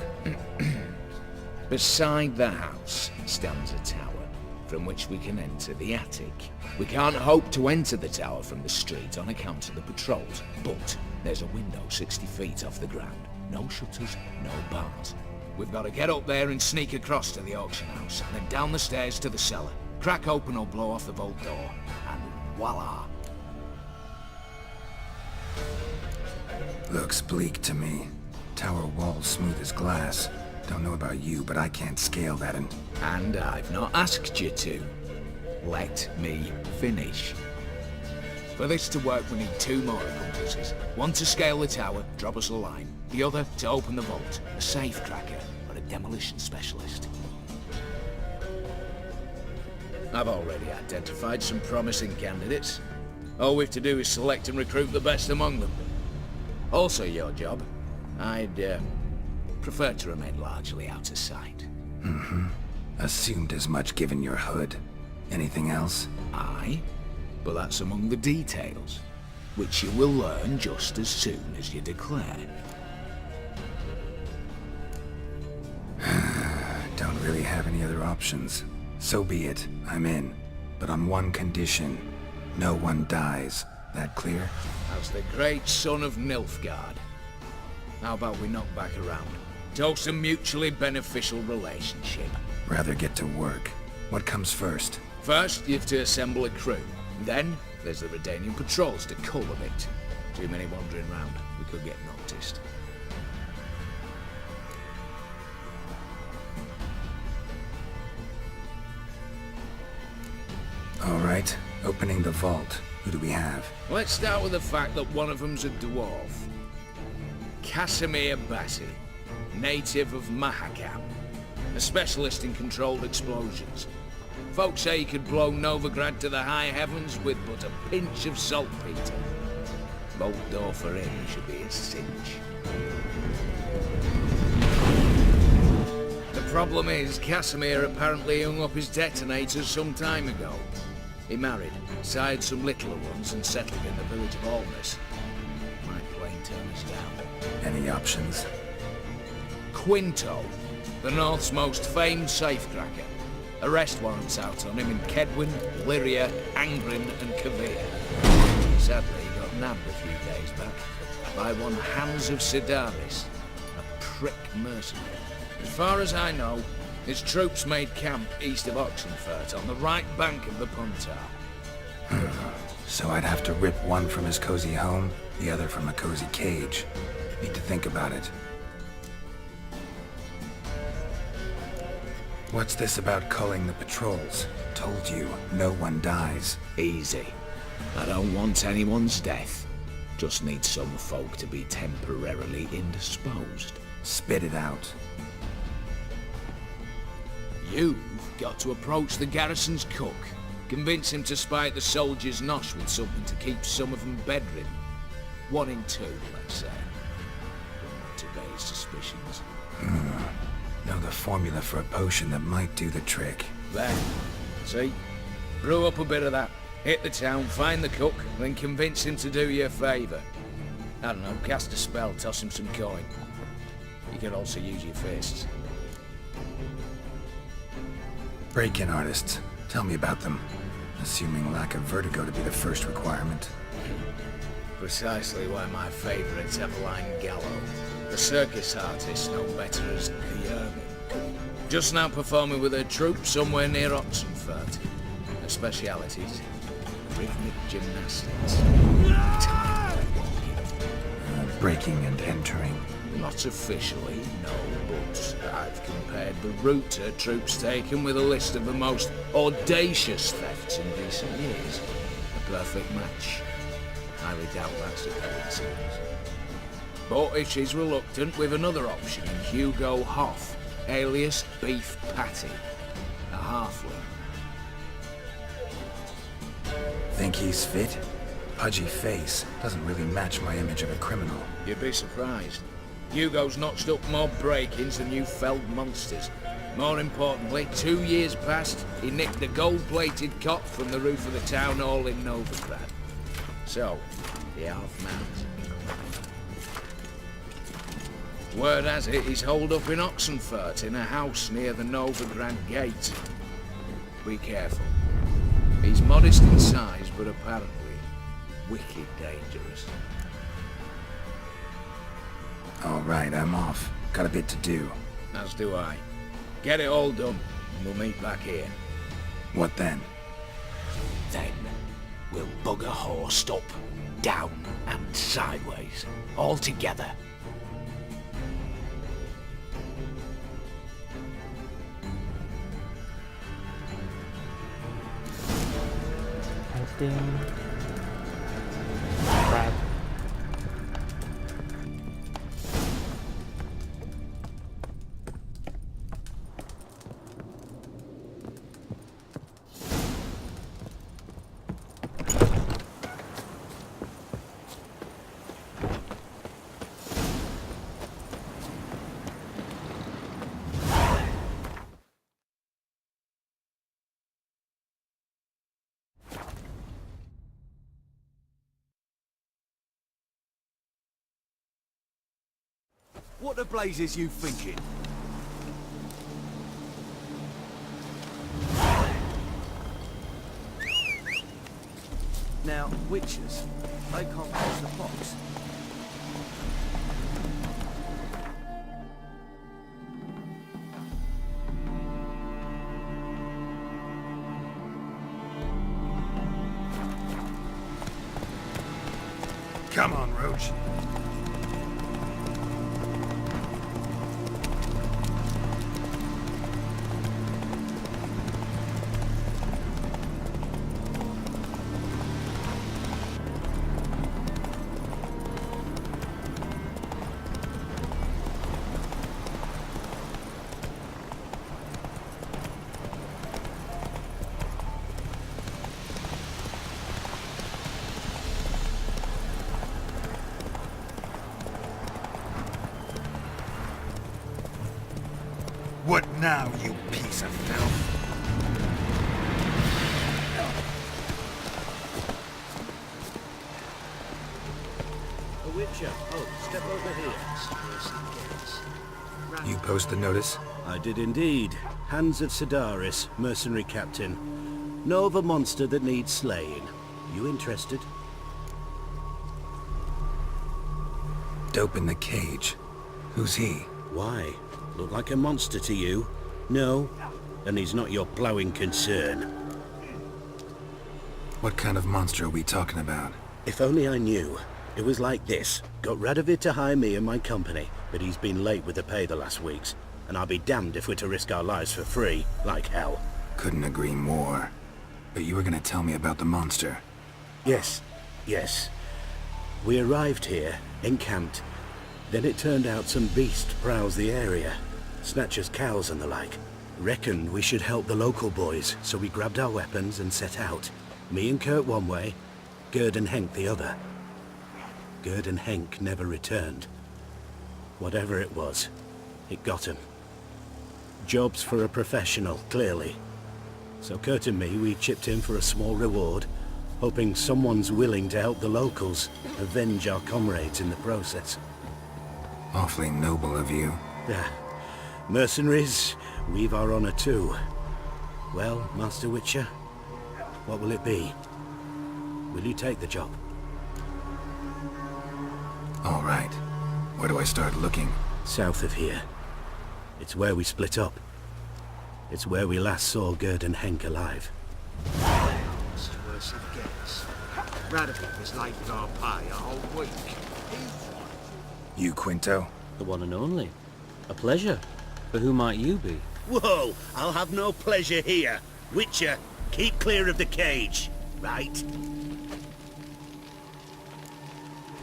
Beside the house stands a tower, from which we can enter the attic. We can't hope to enter the tower from the street on account of the patrols, but there's a window 60 feet off the ground. No shutters, no bars. We've got to get up there and sneak across to the auction house, then down the stairs to the cellar. Crack open or blow off the vault door, and voila! Looks bleak to me. Tower walls smooth as glass. Don't know about you, but I can't scale that and I've not asked you to. Let me finish. For this to work, we need 2 more accomplices. One to scale the tower, drop us a line. The other to open the vault, a safe cracker or a demolition specialist. I've already identified some promising candidates. All we have to do is select and recruit the best among them. Also your job. I'd prefer to remain largely out of sight. Assumed as much given your hood. Anything else? Aye, but that's among the details, which you will learn just as soon as you declare. Don't really have any other options. So be it. I'm in. But on one condition. No one dies. That clear? As the great son of Nilfgaard. How about we knock back around? Toast a mutually beneficial relationship. Rather get to work. What comes first? First, you have to assemble a crew. Then, there's the Redanian patrols to cull a bit. Too many wandering round. We could get noticed. Alright, opening the vault. Who do we have? Let's start with the fact that one of them's a dwarf. Casimir Bassi, native of Mahakam. A specialist in controlled explosions. Folks say he could blow Novigrad to the high heavens with but a pinch of saltpeter. Bolt door for him should be a cinch. The problem is, Casimir apparently hung up his detonators some time ago. He married, sired some littler ones, and settled in the village of Alness. Might plain turn us down. Any options? Quinto, the North's most famed safecracker. Arrest warrants out on him in Kedwin, Lyria, Angren, and Kavir. Sadly, he got nabbed a few days back by one Hans of Sidaris, a prick mercenary. As far as I know, his troops made camp east of Oxenfurt on the right bank of the Puntar. So I'd have to rip one from his cozy home, the other from a cozy cage. Need to think about it. What's this about culling the patrols? Told you, no one dies. Easy. I don't want anyone's death. Just need some folk to be temporarily indisposed. Spit it out. You've got to approach the garrison's cook. Convince him to spite the soldiers' nosh with something to keep some of them bedridden. 1 in 2, let's say. Not to obey his suspicions. Know the formula for a potion that might do the trick. There. See? Brew up a bit of that. Hit the town, find the cook, then convince him to do you a favour. I don't know, cast a spell, toss him some coin. You could also use your fists. Break-in artists. Tell me about them. Assuming lack of vertigo to be the first requirement. Precisely why my favourite's Eveline Gallo. The circus artist known better as Guillermin. Just now performing with her troupe somewhere near Oxenfurt. Her specialities: rhythmic gymnastics. Time walking. Breaking and entering. Not officially, no, but I've compared the route her troops taken with a list of the most audacious thefts in recent years. A perfect match. Highly doubt that's a coincidence. But if she's reluctant, we've another option in Hugo Hoff, alias Beef Patty, a halfling. Think he's fit? Pudgy face doesn't really match my image of a criminal. You'd be surprised. Hugo's notched up more break-ins than you felled monsters. More importantly, 2 years past, he nicked the gold-plated cot from the roof of the town hall in Novigrad. So, the half-mount. Word has it he's holed up in Oxenfurt in a house near the Novigrad gate. Be careful. He's modest in size, but apparently wicked dangerous. All right, I'm off. Got a bit to do. As do I. Get it all done, and we'll meet back here. What then? Then, we'll bugger horsed up, down and sideways, all together. I think... Right. What the blazes you thinking? Now, witches, they can't close the box. Come on, Roach. What now, you piece of filth? The Witcher. Oh, step over here. You post the notice? I did indeed. Hans of Sedaris, mercenary captain. Know of a monster that needs slaying. You interested? Dope in the cage. Who's he? Why? Look like a monster to you? No? And he's not your ploughing concern. What kind of monster are we talking about? If only I knew. It was like this. Got Radovid to hire me and my company, but he's been late with the pay the last weeks. And I'll be damned if we're to risk our lives for free, like hell. Couldn't agree more. But you were gonna tell me about the monster. Yes, yes. We arrived here, encamped. Then it turned out some beast prowls the area. Snatchers cows and the like. Reckoned we should help the local boys, so we grabbed our weapons and set out. Me and Kurt one way, Gerd and Henk the other. Gerd and Henk never returned. Whatever it was, it got him. Job's for a professional, clearly. So Kurt and me, we chipped in for a small reward, hoping someone's willing to help the locals, avenge our comrades in the process. Awfully noble of you. Mercenaries, we've our honor too. Well, Master Witcher, what will it be? Will you take the job? All right. Where do I start looking? South of here. It's where we split up. It's where we last saw Gerd and Henk alive. It's worse it gets. Radovid was late with our pay a whole week. You, Quinto? The one and only. A pleasure. But who might you be? Whoa! I'll have no pleasure here. Witcher, keep clear of the cage. Right?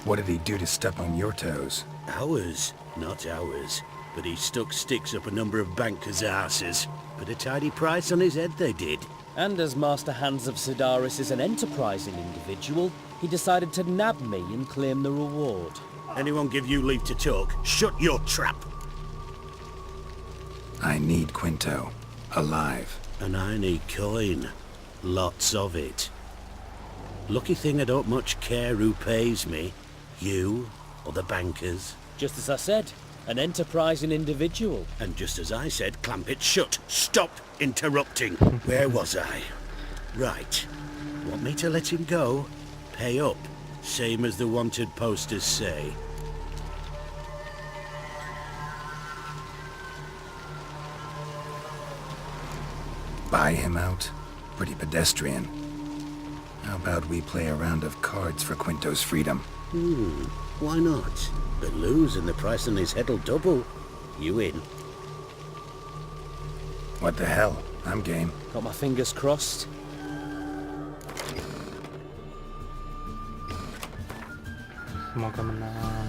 What did he do to step on your toes? Ours, not ours. But he stuck sticks up a number of bankers' asses. Put a tidy price on his head, they did. And as Master Hans of Sedaris is an enterprising individual, he decided to nab me and claim the reward. Anyone give you leave to talk? Shut your trap! I need Quinto. Alive. And I need coin. Lots of it. Lucky thing I don't much care who pays me. You, or the bankers. Just as I said, an enterprising individual. And just as I said, clamp it shut. Stop interrupting. Where was I? Right. Want me to let him go? Pay up. Same as the wanted posters say. Buy him out? Pretty pedestrian. How about we play a round of cards for Quinto's freedom? Why not? But lose and the price on his head'll double. You in? What the hell? I'm game. Got my fingers crossed. Semoga menang.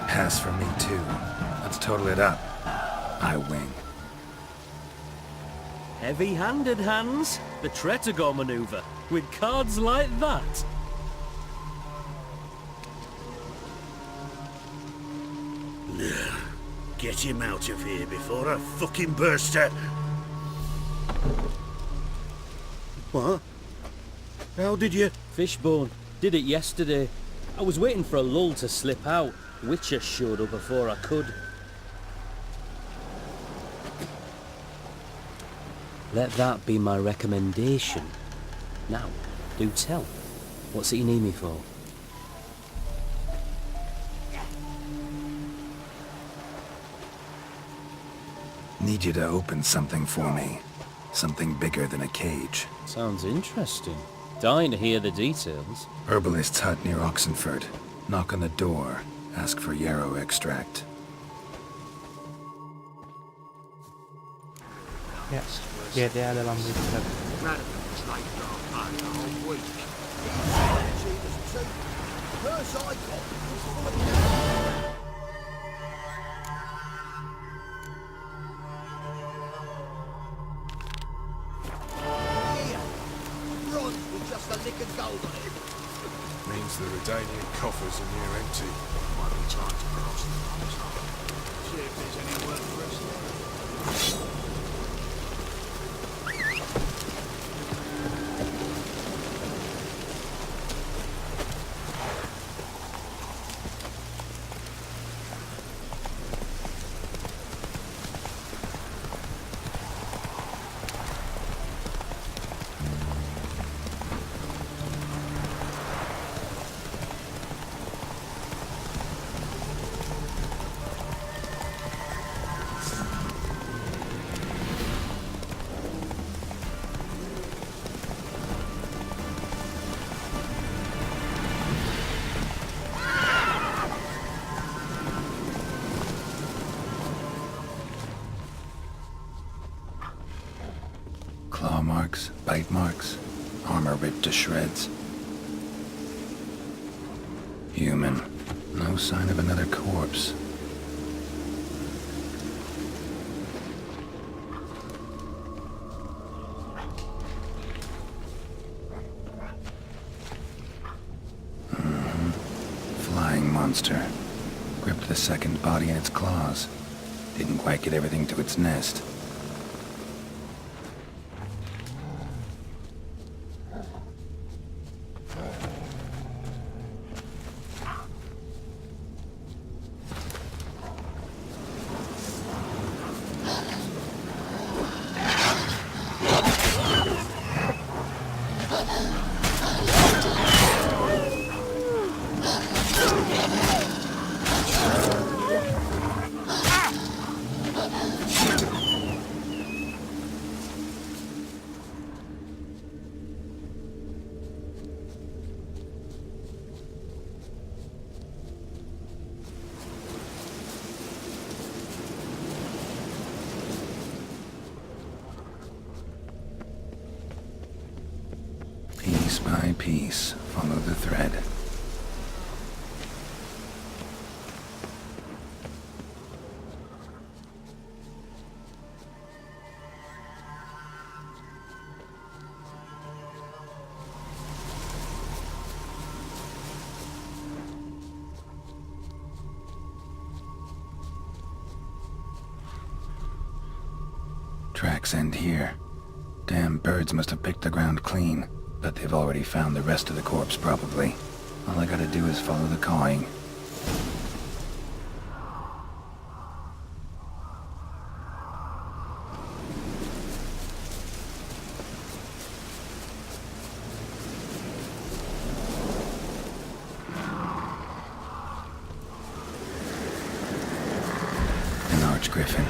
Pass for me too. Let's total it up. I win. Heavy-handed, Hans. The Tretogor maneuver. With cards like that. Now, get him out of here before I fucking burst out. What? How did you... Fishbone. Did it yesterday. I was waiting for a lull to slip out. Witcher showed up before I could. Let that be my recommendation. Now, do tell. What's it you need me for? Need you to open something for me. Something bigger than a cage. Sounds interesting. Dying to hear the details. Herbalist's hut near Oxenford. Knock on the door. Ask for yarrow extract. Ya, dia dalam riset. Radigan's like our pie the whole week. First I got just a lick of gold on it. Means the Redanian coffers are near empty. Might be time to cross the box. See if there's any work for us there. Claw marks, bite marks, armor ripped to shreds. Human. No sign of another corpse. Flying monster. Gripped the second body in its claws. Didn't quite get everything to its nest. Piece by piece, follow the thread. Tracks end here. Damn birds must have picked the ground clean. But they've already found the rest of the corpse, probably. All I gotta do is follow the cawing. Griffin.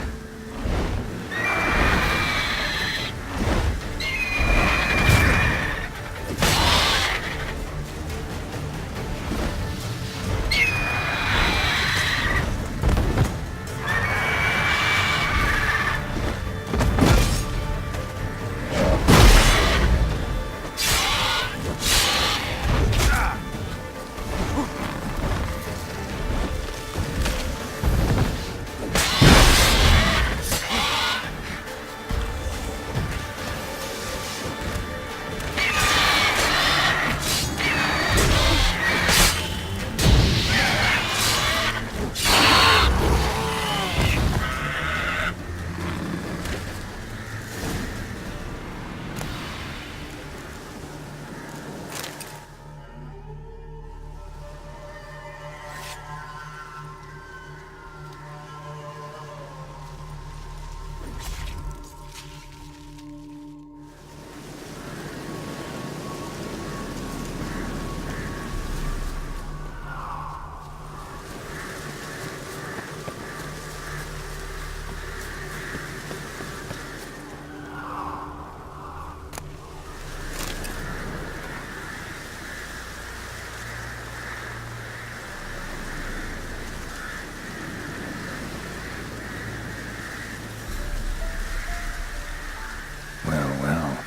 Well,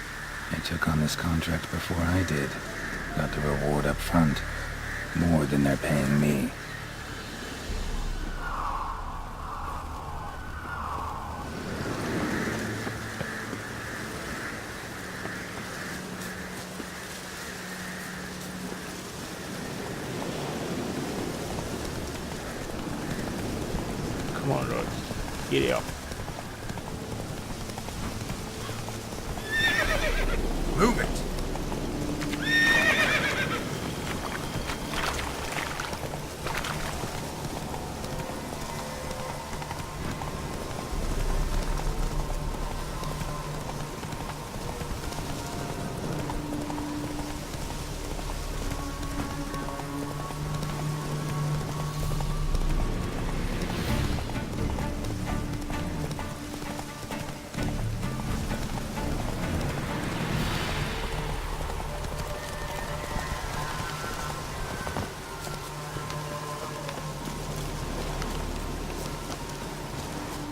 they took on this contract before I did. Got the reward up front. More than they're paying me. Come on, Rhodes. Get it up. Move it!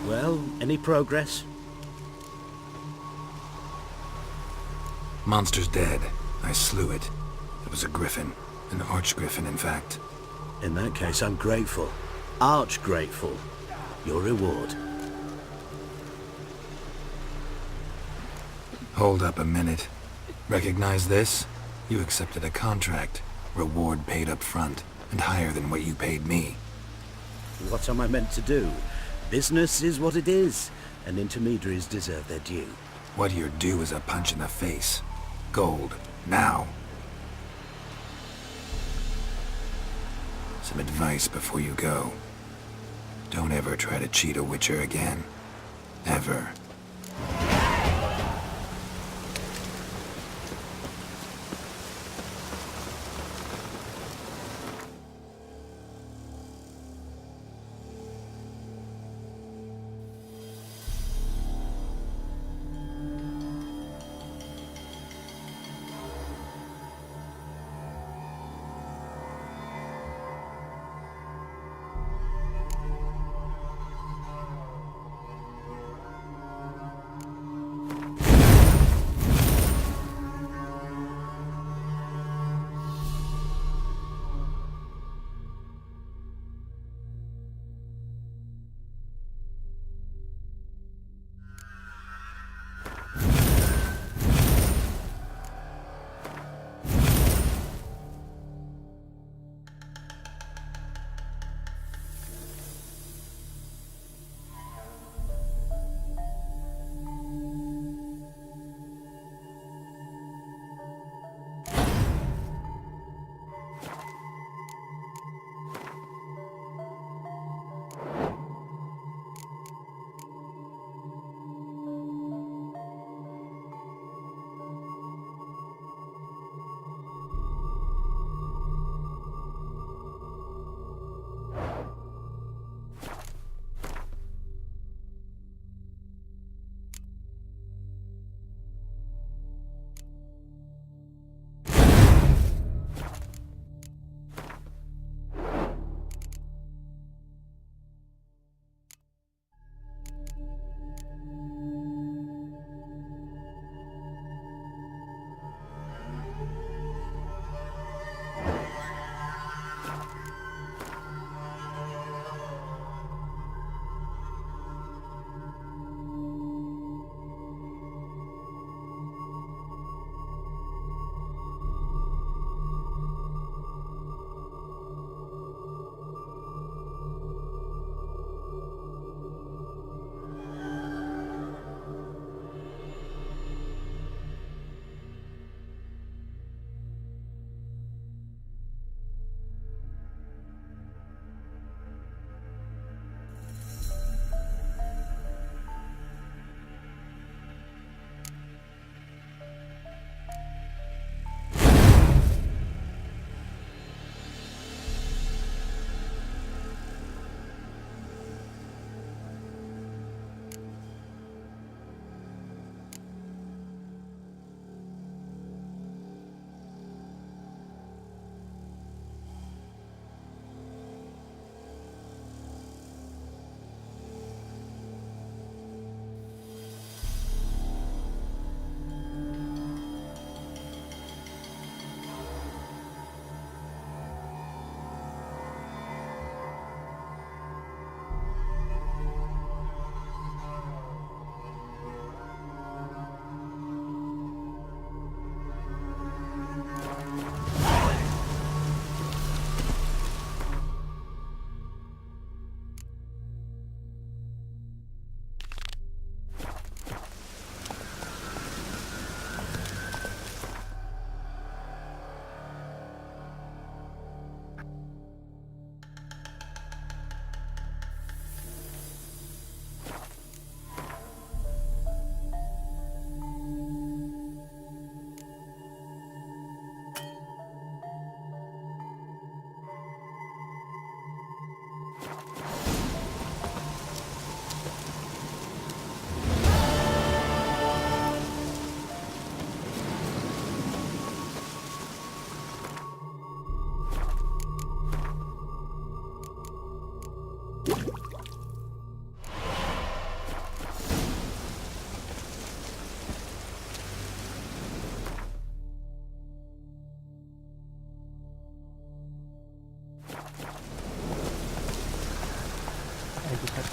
Well, any progress? Monster's dead. I slew it. It was a griffin. An arch-griffin, in fact. In that case, I'm grateful. Arch grateful. Your reward. Hold up a minute. Recognize this? You accepted a contract. Reward paid up front, and higher than what you paid me. What am I meant to do? Business is what it is, and intermediaries deserve their due. What you're due is a punch in the face. Gold. Now. Some advice before you go. Don't ever try to cheat a Witcher again. Ever.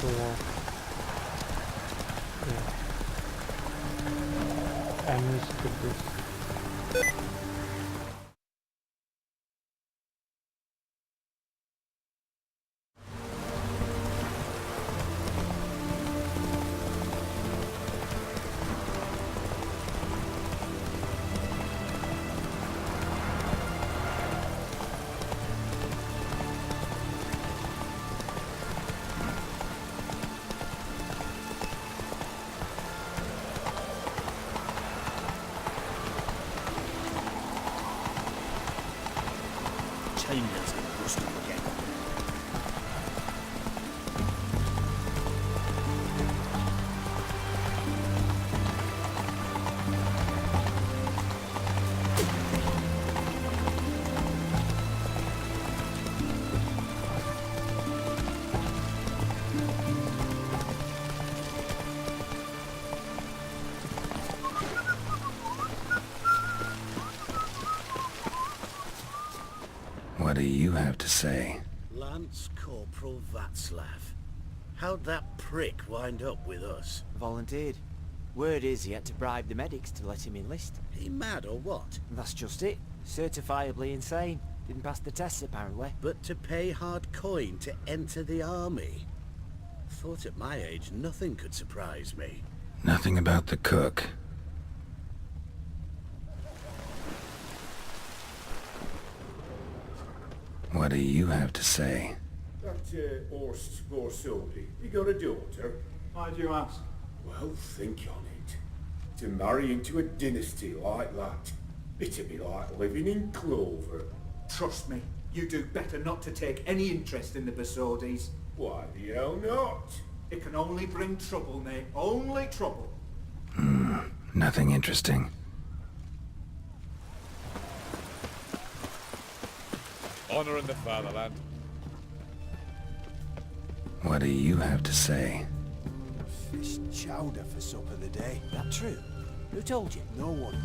the wall. Yeah. I'm used to this. Chambers and Bristol again. What do you have to say? Lance Corporal Václav. How'd that prick wind up with us? Volunteered. Word is he had to bribe the medics to let him enlist. He mad or what? That's just it. Certifiably insane. Didn't pass the tests apparently. But to pay hard coin to enter the army? Thought at my age nothing could surprise me. Nothing about the cook. What do you have to say? That Horst Borsodi, you got a daughter? Why do you ask? Well, think on it. To marry into a dynasty like that, it'd be like living in clover. Trust me, you do better not to take any interest in the Borsodis. Why the hell not? It can only bring trouble, Nate. Only trouble. Nothing interesting. Honor in the fatherland. What do you have to say? Fish chowder for supper the day. That true? Who told you? No one.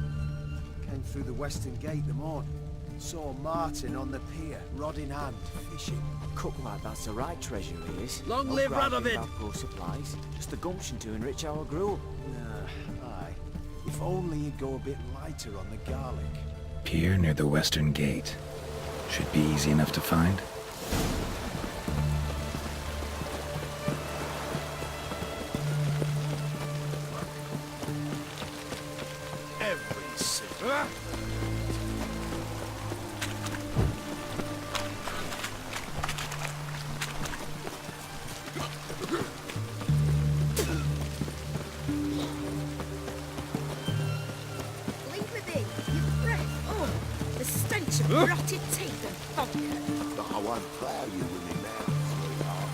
Came through the western gate the morning. Saw Martin on the pier, rod in hand, fishing. Cook like that's the right treasure he is. Long Not live bragging Radovid! about poor supplies. Just the gumption to enrich our gruel. Aye. If only you'd go a bit lighter on the garlic. Pier near the western gate. Should be easy enough to find. Every single... Leave with it. Your breath. Oh, the stench of rotted teeth and vodka. But I won't plough you with me mouth, sweetheart.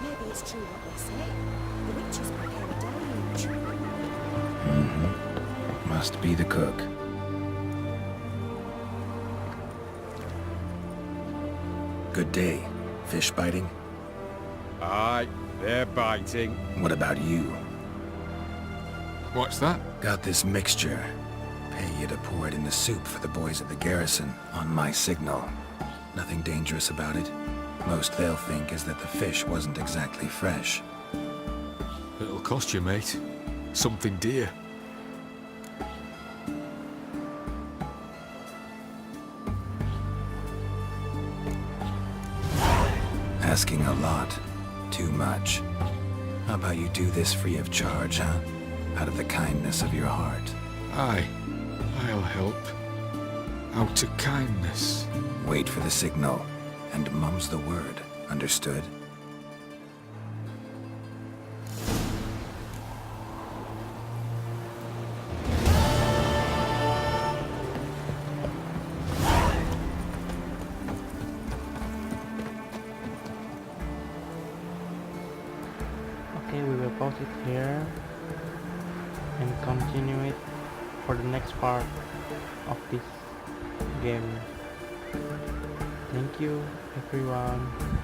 Maybe it's true what they say. The witches prepare a deluge. Must be the cook. Good day. Fish biting? Aye, they're biting. What about you? What's that? Got this mixture. Pay you to pour it in the soup for the boys at the garrison, on my signal. Nothing dangerous about it. Most they'll think is that the fish wasn't exactly fresh. It'll cost you, mate. Something dear. Asking a lot. Too much. How about you do this free of charge, huh? Out of the kindness of your heart. Aye, I'll help. Out of kindness. Wait for the signal, and mum's the word. Understood? Okay, we will pause it here and continue it for the next part of this game. Thank you everyone.